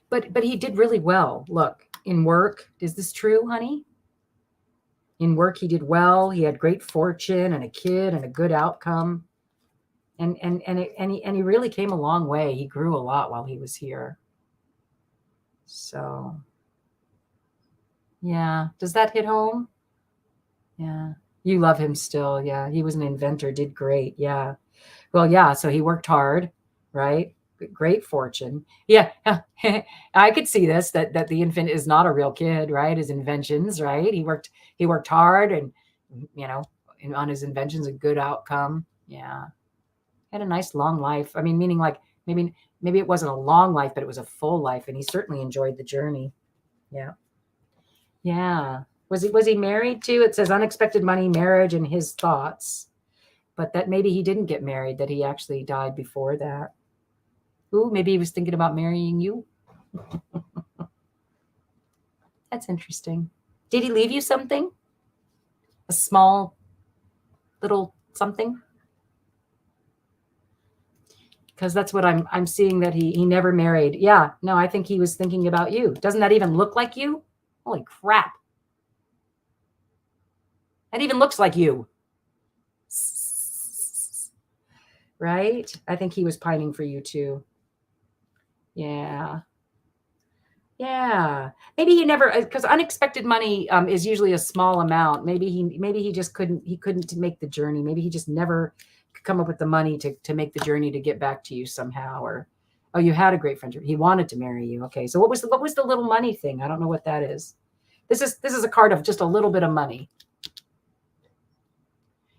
But he did really well. Look, in work, is this true, honey? In work, he did well. He had great fortune and a kid and a good outcome. And he really came a long way. He grew a lot while he was here. So, yeah. Does that hit home? Yeah. You love him still. Yeah. He was an inventor, did great. Yeah. Well, yeah. So he worked hard, right? Great fortune. Yeah. I could see this, that the infant is not a real kid, right? His inventions, right? He worked hard and, on his inventions, a good outcome. Yeah. Had a nice long life. I mean, meaning like maybe it wasn't a long life, but it was a full life. And he certainly enjoyed the journey. Yeah. Yeah. Was he married too? It says unexpected money, marriage, and his thoughts. But that maybe he didn't get married, that he actually died before that. Ooh, maybe he was thinking about marrying you. That's interesting. Did he leave you something? A small little something? Because that's what I'm seeing, that he never married. Yeah, no, I think he was thinking about you. Doesn't that even look like you? Holy crap. That even looks like you. Right? I think he was pining for you too. Yeah. Yeah. Maybe he never, because unexpected money is usually a small amount. Maybe he just couldn't make the journey. Maybe he just never could come up with the money to make the journey to get back to you somehow. Or, oh, you had a great friend. He wanted to marry you. Okay. So what was the little money thing? I don't know what that is. This is a card of just a little bit of money.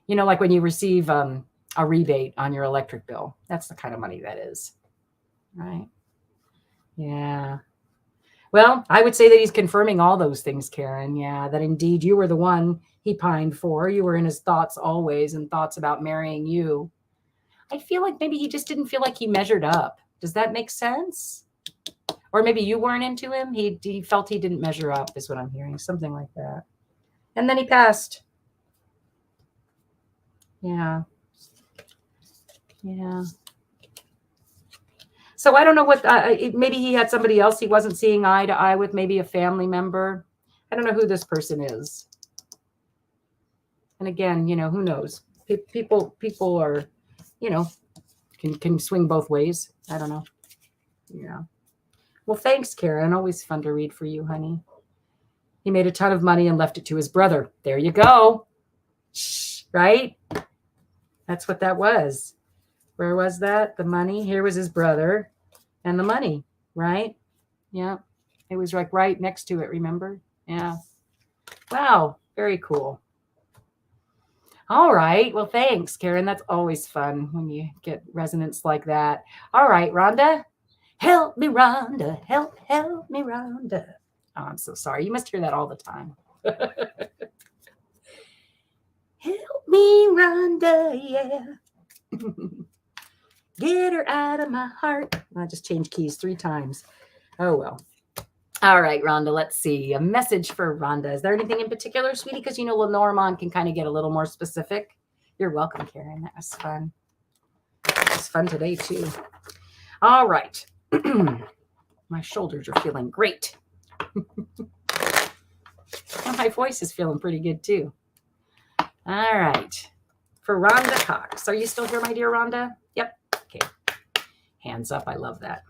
Like when you receive a rebate on your electric bill. That's the kind of money that is. Right. Yeah. Well, I would say that he's confirming all those things, Karen. Yeah, that indeed you were the one he pined for. You were in his thoughts always, and thoughts about marrying you. I feel like maybe he just didn't feel like he measured up. Does that make sense? Or maybe you weren't into him. He felt he didn't measure up, is what I'm hearing. Something like that. And then he passed. Yeah. Yeah. So I don't know what, maybe he had somebody else he wasn't seeing eye to eye with, maybe a family member. I don't know who this person is. And again, who knows? People are, can swing both ways. I don't know. Yeah. Well, thanks, Karen. Always fun to read for you, honey. He made a ton of money and left it to his brother. There you go. Shh, right? That's what that was. Where was that? The money. Here was his brother and the money, right? Yeah. It was like right next to it, remember? Yeah. Wow. Very cool. All right. Well, thanks, Karen. That's always fun when you get resonance like that. All right, Rhonda. Help me, Rhonda. Help me, Rhonda. Oh, I'm so sorry. You must hear that all the time. Help me, Rhonda, yeah. Get her out of my heart. I just changed keys 3 times. Oh, well. All right, Rhonda, let's see. A message for Rhonda. Is there anything in particular, sweetie? Because, Lenormand can kind of get a little more specific. You're welcome, Karen. That was fun. It was fun today, too. All right. My shoulders are feeling great. My voice is feeling pretty good, too. All right. For Rhonda Cox. Are you still here, my dear Rhonda? Yep. Okay. Hands up. I love that.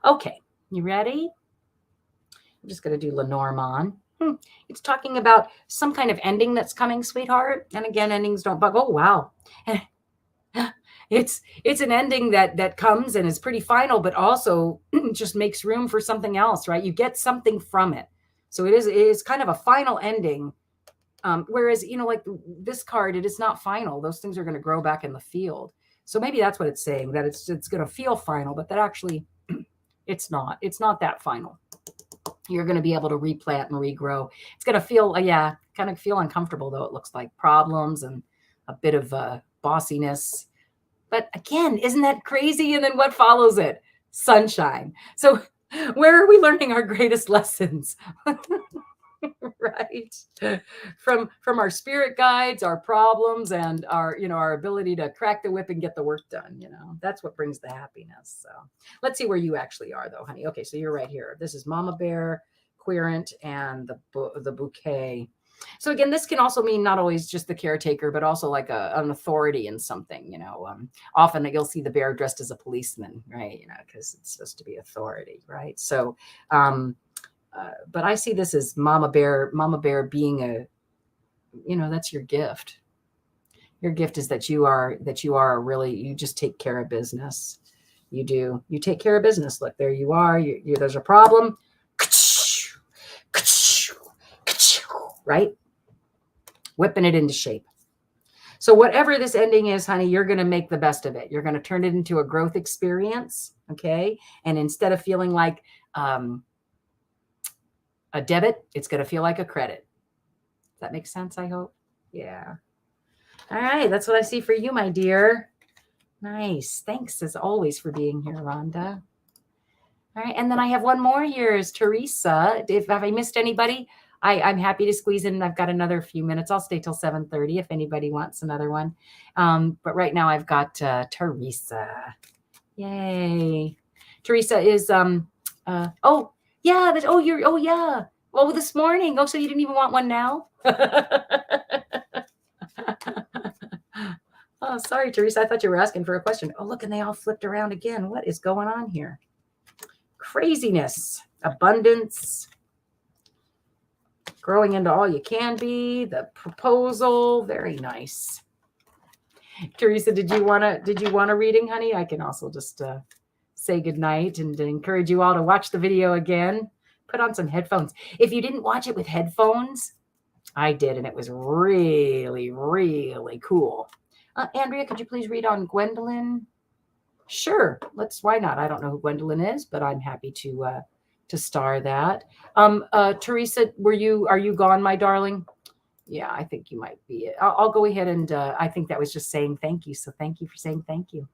Okay. You ready? I'm just going to do Lenormand. It's talking about some kind of ending that's coming, sweetheart. And again, endings don't bug. Oh, wow. It's an ending that comes and is pretty final, but also just makes room for something else, right? You get something from it. So it is kind of a final ending. Whereas, like this card, it is not final. Those things are going to grow back in the field. So maybe that's what it's saying, that it's going to feel final, but that actually it's not. It's not that final. You're going to be able to replant and regrow. It's going to feel, kind of feel uncomfortable, though. It looks like problems and a bit of bossiness. But again, isn't that crazy? And then what follows it? Sunshine. So where are we learning our greatest lessons? Right? From our spirit guides, our problems, and our ability to crack the whip and get the work done. That's what brings the happiness. So let's see where you actually are, though, honey. Okay, so you're right here. This is Mama Bear, Querent, and the bouquet. So again, this can also mean not always just the caretaker, but also like an authority in something. Often you'll see the bear dressed as a policeman, right? Because it's supposed to be authority, right? So but I see this as Mama Bear being that's your gift. Your gift is that you are you just take care of business. You do. You take care of business. Look, there you are. There's a problem. Right? Whipping it into shape. So whatever this ending is, honey, you're going to make the best of it. You're going to turn it into a growth experience. Okay. And instead of feeling like, a debit, it's going to feel like a credit. Does that make sense? I hope. Yeah. All right. That's what I see for you, my dear. Nice. Thanks as always for being here, Rhonda. All right. And then I have one more here is Teresa. Have I missed anybody? I'm happy to squeeze in. I've got another few minutes. I'll stay till 7:30 if anybody wants another one. But right now I've got Teresa. Yay. Teresa is, yeah. Yeah. Oh, this morning. Oh, so you didn't even want one now? Oh, sorry, Teresa. I thought you were asking for a question. Oh, look, and they all flipped around again. What is going on here? Craziness, abundance, growing into all you can be, the proposal. Very nice. Teresa, did you want a reading, honey? I can also just say goodnight and encourage you all to watch the video again. Put on some headphones. If you didn't watch it with headphones, I did, and it was really, really cool. Andrea, could you please read on Gwendolyn? Sure. Why not? I don't know who Gwendolyn is, but I'm happy to star that. Teresa, are you gone, my darling? Yeah, I think you might be. I'll go ahead and I think that was just saying thank you. So thank you for saying thank you.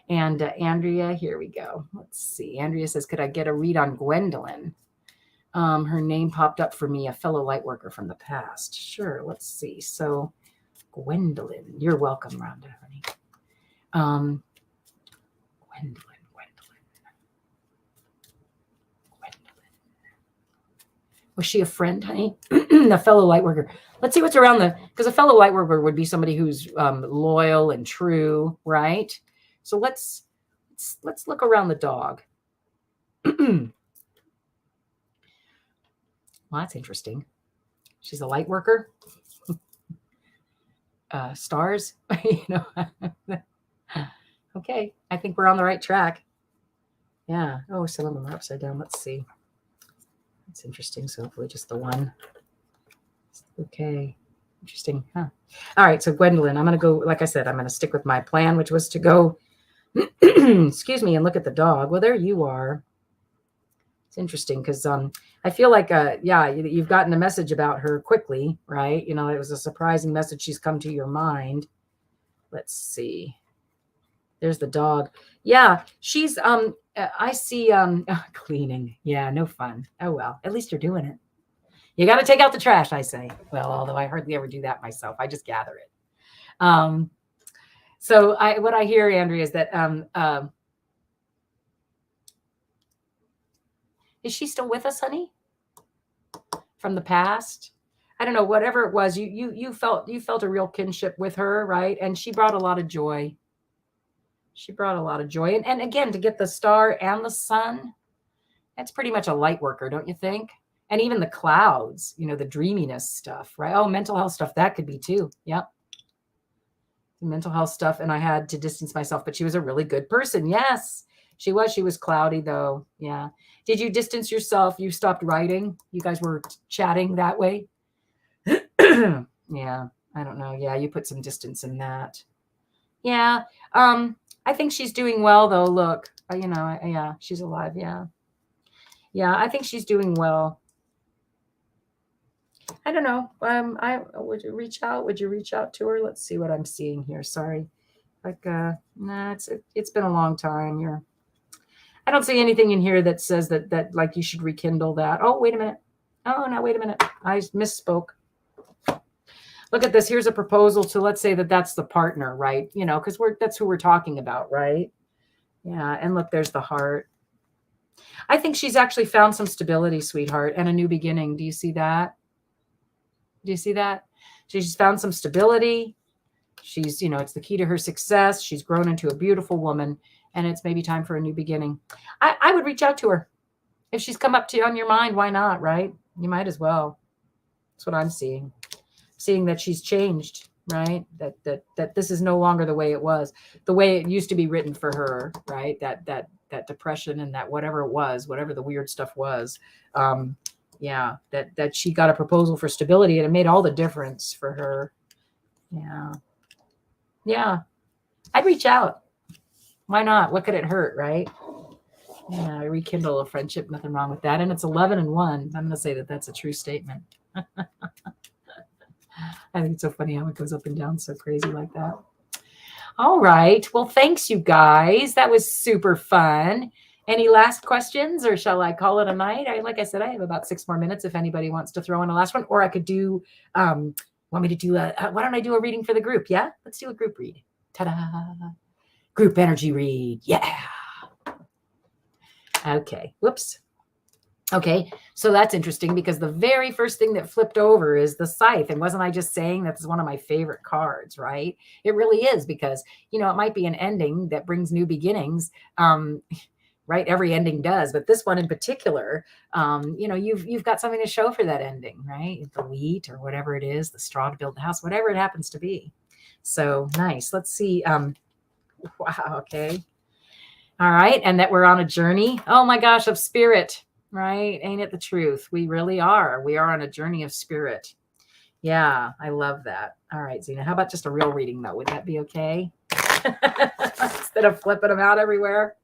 And Andrea, here we go. Let's see. Andrea says, could I get a read on Gwendolyn? Her name popped up for me, a fellow light worker from the past. Sure, let's see. So Gwendolyn, you're welcome, Rhonda, honey. Gwendolyn. Was she a friend, honey? A fellow light worker. Let's see what's around because a fellow light worker would be somebody who's loyal and true, right? So let's look around the dog. Well, that's interesting. She's a light worker. Stars, you know. Okay, I think we're on the right track. Yeah. Oh, some of them are upside down. Let's see. That's interesting. So hopefully just the one. Okay. Interesting. Huh. All right. So Gwendolyn, I'm going to go, like I said, I'm going to stick with my plan, which was to go, excuse me, and look at the dog. Well, there you are. It's interesting because I feel like, you've gotten a message about her quickly, right? You know, it was a surprising message. She's come to your mind. Let's see. There's the dog. Yeah, she's, I see cleaning. Yeah, no fun. Oh, well, at least you're doing it. You got to take out the trash, I say. Well, although I hardly ever do that myself. I just gather it. So what I hear, Andrea, is that, is she still with us, honey? From the past? I don't know, whatever it was, you felt a real kinship with her, right? And she brought a lot of joy. She brought a lot of joy. And again, to get the star and the sun, that's pretty much a light worker, don't you think? And even the clouds, you know, the dreaminess stuff, right? Oh, mental health stuff, that could be too. Yep. Mental health stuff. And I had to distance myself, but she was a really good person. Yes, she was. She was cloudy though. Yeah. Did you distance yourself? You stopped writing? You guys were chatting that way? Yeah. I don't know. Yeah. You put some distance in that. Yeah. I think she's doing well though. Look, yeah, she's alive. Yeah. Yeah. I think she's doing well. I don't know. Would you reach out? Would you reach out to her? Let's see what I'm seeing here. Sorry. Like, nah, it's been a long time. I don't see anything in here that says that like you should rekindle that. Oh, wait a minute. Oh, no, wait a minute. I misspoke. Look at this. Here's a proposal to, let's say that's the partner, right? You know, because that's who we're talking about, right? Yeah. And look, there's the heart. I think she's actually found some stability, sweetheart, and a new beginning. Do you see that? Do you see that? She's found some stability. She's, it's the key to her success. She's grown into a beautiful woman, and it's maybe time for a new beginning. I would reach out to her. If she's come up to you on your mind, why not, right? You might as well. That's what I'm seeing. Seeing that she's changed, right? That this is no longer the way it was, the way it used to be written for her, right? That depression and that whatever it was, whatever the weird stuff was, yeah, that she got a proposal for stability, and it made all the difference for her. Yeah, I'd reach out. Why not? What could it hurt, right? Yeah, I rekindle a friendship. Nothing wrong with that. And it's 11 and 1. I'm going to say that's a true statement. I think it's so funny how it goes up and down so crazy like that. All right. Well, thanks, you guys. That was super fun. Any last questions, or shall I call it a night? Like I said, I have about 6 more minutes if anybody wants to throw in a last one, or I could do, want me to do why don't I do a reading for the group? Yeah, let's do a group read. Ta-da. Group energy read. Yeah. Okay. Whoops. Okay. So that's interesting because the very first thing that flipped over is the scythe. And wasn't I just saying that's one of my favorite cards, right? It really is because, it might be an ending that brings new beginnings. Right? Every ending does, but this one in particular, you've got something to show for that ending, right? The wheat or whatever it is, the straw to build the house, whatever it happens to be. So nice. Let's see. Wow. Okay. All right. And that we're on a journey. Oh my gosh, of spirit, right? Ain't it the truth? We really are. We are on a journey of spirit. Yeah. I love that. All right, Zina, how about just a real reading though? Would that be okay? instead of flipping them out everywhere.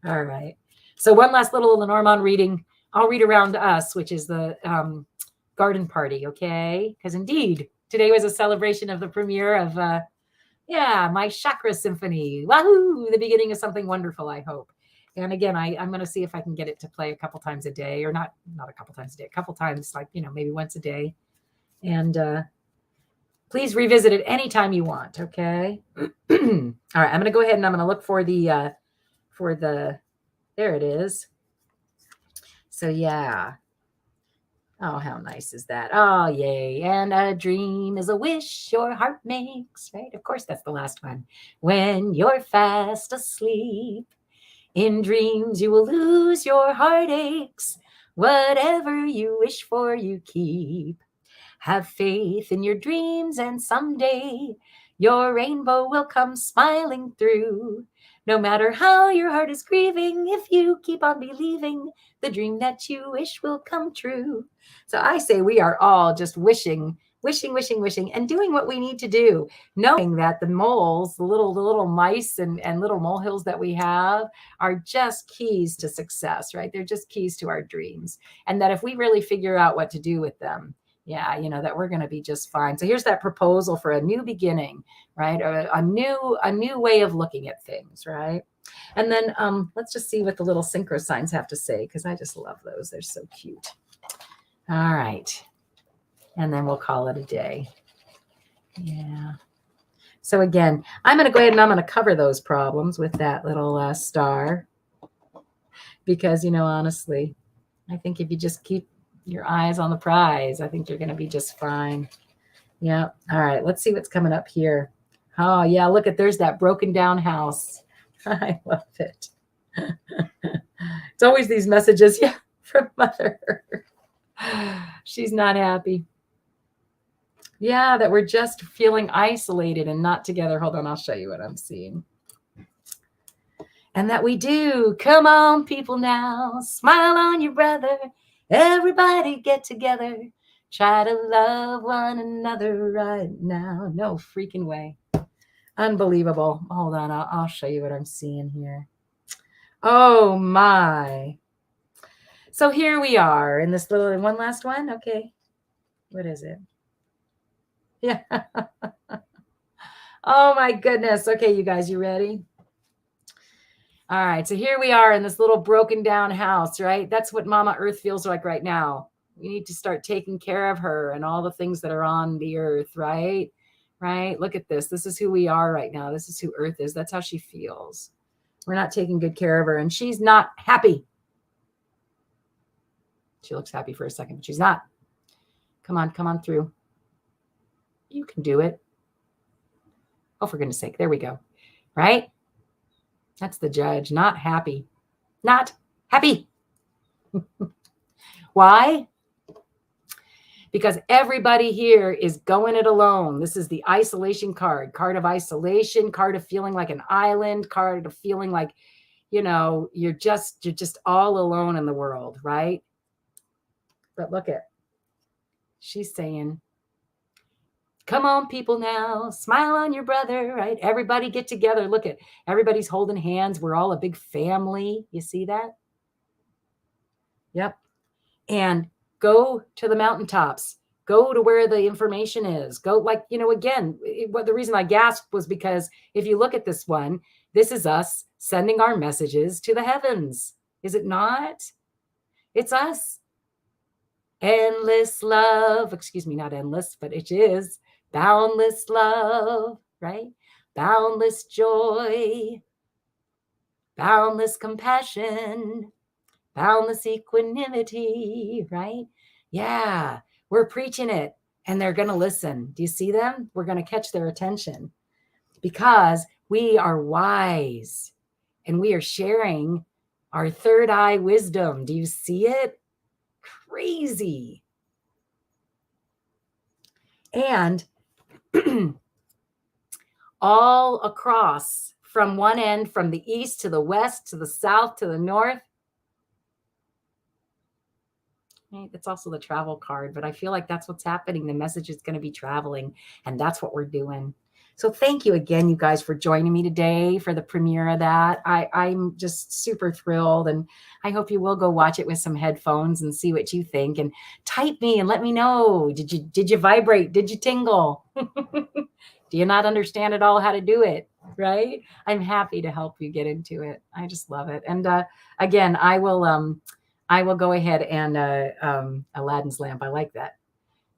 All right. So one last little Lenormand reading. I'll read around us, which is the garden party, okay? Because indeed, today was a celebration of the premiere of, my Chakra Symphony. Wahoo! The beginning of something wonderful, I hope. And again, I'm going to see if I can get it to play a couple times a day, or not a couple times a day, a couple times, like, maybe once a day. And please revisit it anytime you want, okay? All right, I'm going to go ahead and I'm going to look for the, there it is. So yeah. Oh, how nice is that? Oh, yay. And a dream is a wish your heart makes, right? Of course, that's the last one. When you're fast asleep, in dreams you will lose your heartaches. Whatever you wish for, you keep. Have faith in your dreams, and someday your rainbow will come smiling through. No matter how your heart is grieving, if you keep on believing, the dream that you wish will come true. So I say we are all just wishing, and doing what we need to do, knowing that the moles, the little mice and little molehills that we have are just keys to success, right? They're just keys to our dreams. And that if we really figure out what to do with them, that we're going to be just fine. So here's that proposal for a new beginning, right? A new way of looking at things, right? And then let's just see what the little synchro signs have to say, because I just love those. They're so cute. All right. And then we'll call it a day. Yeah. So again, I'm going to go ahead and I'm going to cover those problems with that little star, because, honestly, I think if you just keep your eyes on the prize, I think you're going to be just fine. Yeah. All right. Let's see what's coming up here. Oh, yeah. Look there's that broken down house. I love it. It's always these messages. Yeah. From Mother. She's not happy. Yeah. That we're just feeling isolated and not together. Hold on. I'll show you what I'm seeing. And that we do. Come on, people now. Smile on your brother. Everybody get together. Try to love one another right now. No freaking way. Unbelievable. Hold on. I'll show you what I'm seeing here. Oh, my. So here we are in this little one last one. Okay. What is it? Yeah. Oh, my goodness. Okay, you guys, you ready? All right. So here we are in this little broken down house, right? That's what Mama Earth feels like right now. We need to start taking care of her and all the things that are on the earth, right? Right? Look at this. This is who we are right now. This is who Earth is. That's how she feels. We're not taking good care of her, and she's not happy. She looks happy for a second, but she's not. Come on through. You can do it. Oh, for goodness sake. There we go. Right? That's the judge. Not happy. Not happy. Why? Because everybody here is going it alone. This is the isolation card of isolation, card of feeling like an island, card of feeling like, you're just all alone in the world, right? But look at, she's saying, come on, people now, smile on your brother, right? Everybody get together. Look at, everybody's holding hands. We're all a big family. You see that? Yep. And go to the mountaintops. Go to where the information is. Go, like, again, the reason I gasped was because if you look at this one, this is us sending our messages to the heavens. Is it not? It's us. Endless love. Excuse me, not endless, but it is. Boundless love, right? Boundless joy. Boundless compassion. Boundless equanimity, right? Yeah, we're preaching it and they're going to listen. Do you see them? We're going to catch their attention because we are wise and we are sharing our third eye wisdom. Do you see it? Crazy. And all across from one end, from the east to the west, to the south, to the north. It's also the travel card, but I feel like that's what's happening. The message is going to be traveling, and that's what we're doing. So thank you again, you guys, for joining me today for the premiere of that. I'm just super thrilled, and I hope you will go watch it with some headphones and see what you think, and type me and let me know. Did you vibrate? Did you tingle? Do you not understand at all how to do it? Right? I'm happy to help you get into it. I just love it. And again, I will go ahead and Aladdin's lamp. I like that.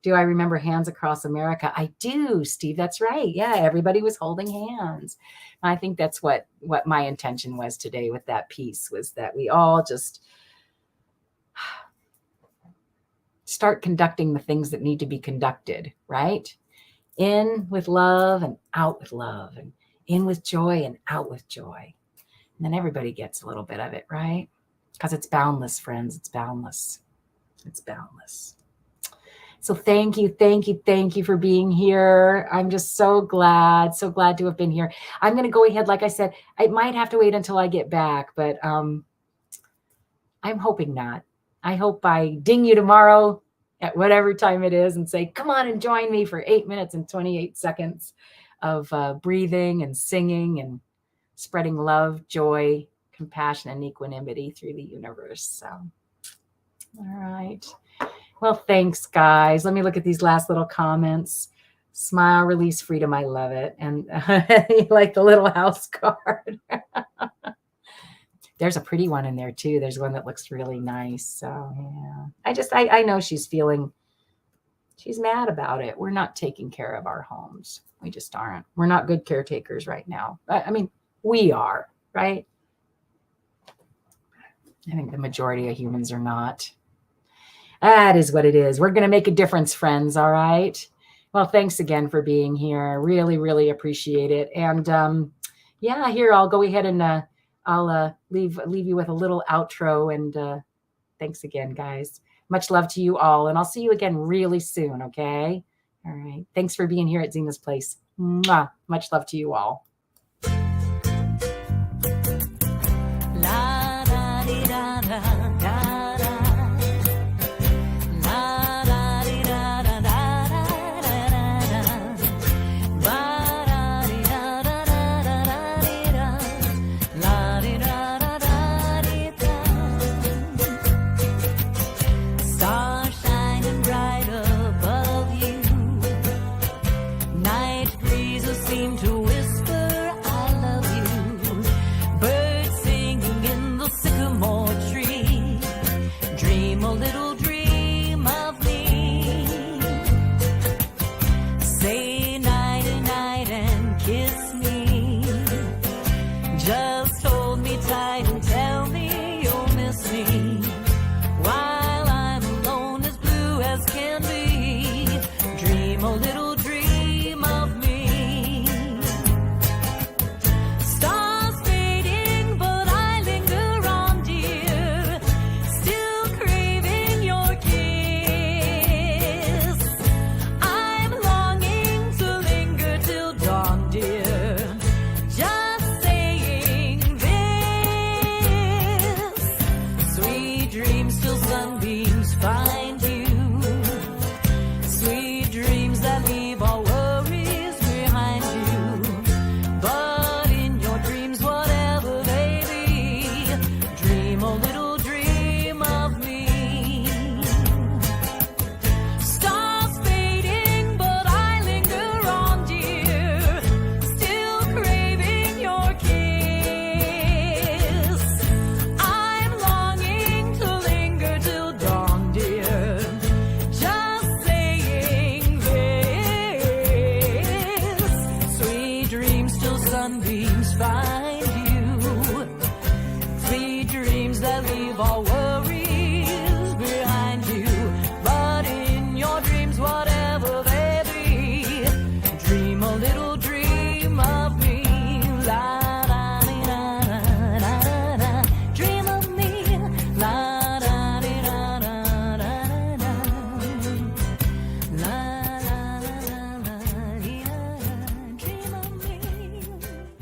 Do I remember Hands Across America? I do, Steve. That's right. Yeah, everybody was holding hands. And I think that's what my intention was today with that piece, was that we all just start conducting the things that need to be conducted, right? In with love and out with love, and in with joy and out with joy. And then everybody gets a little bit of it, right? Because it's boundless, friends. It's boundless. It's boundless. So thank you for being here. I'm just so glad to have been here. I'm going to go ahead. Like I said, I might have to wait until I get back, but I'm hoping not. I hope I ding you tomorrow at whatever time it is and say, come on and join me for 8 minutes and 28 seconds of breathing and singing and spreading love, joy, compassion, and equanimity through the universe. So, all right. Well, thanks, guys. Let me look at these last little comments. Smile, release, freedom. I love it. And you like the little house card. There's a pretty one in there, too. There's one that looks really nice. So, yeah. I know she's mad about it. We're not taking care of our homes. We just aren't. We're not good caretakers right now. I mean, we are, right? I think the majority of humans are not. That is what it is. We're going to make a difference, friends. All right. Well, thanks again for being here. Really, really appreciate it. And yeah, here I'll go ahead and I'll leave you with a little outro. And thanks again, guys. Much love to you all. And I'll see you again really soon. Okay. All right. Thanks for being here at Zina's Place. Mwah. Much love to you all. Say night and kiss me.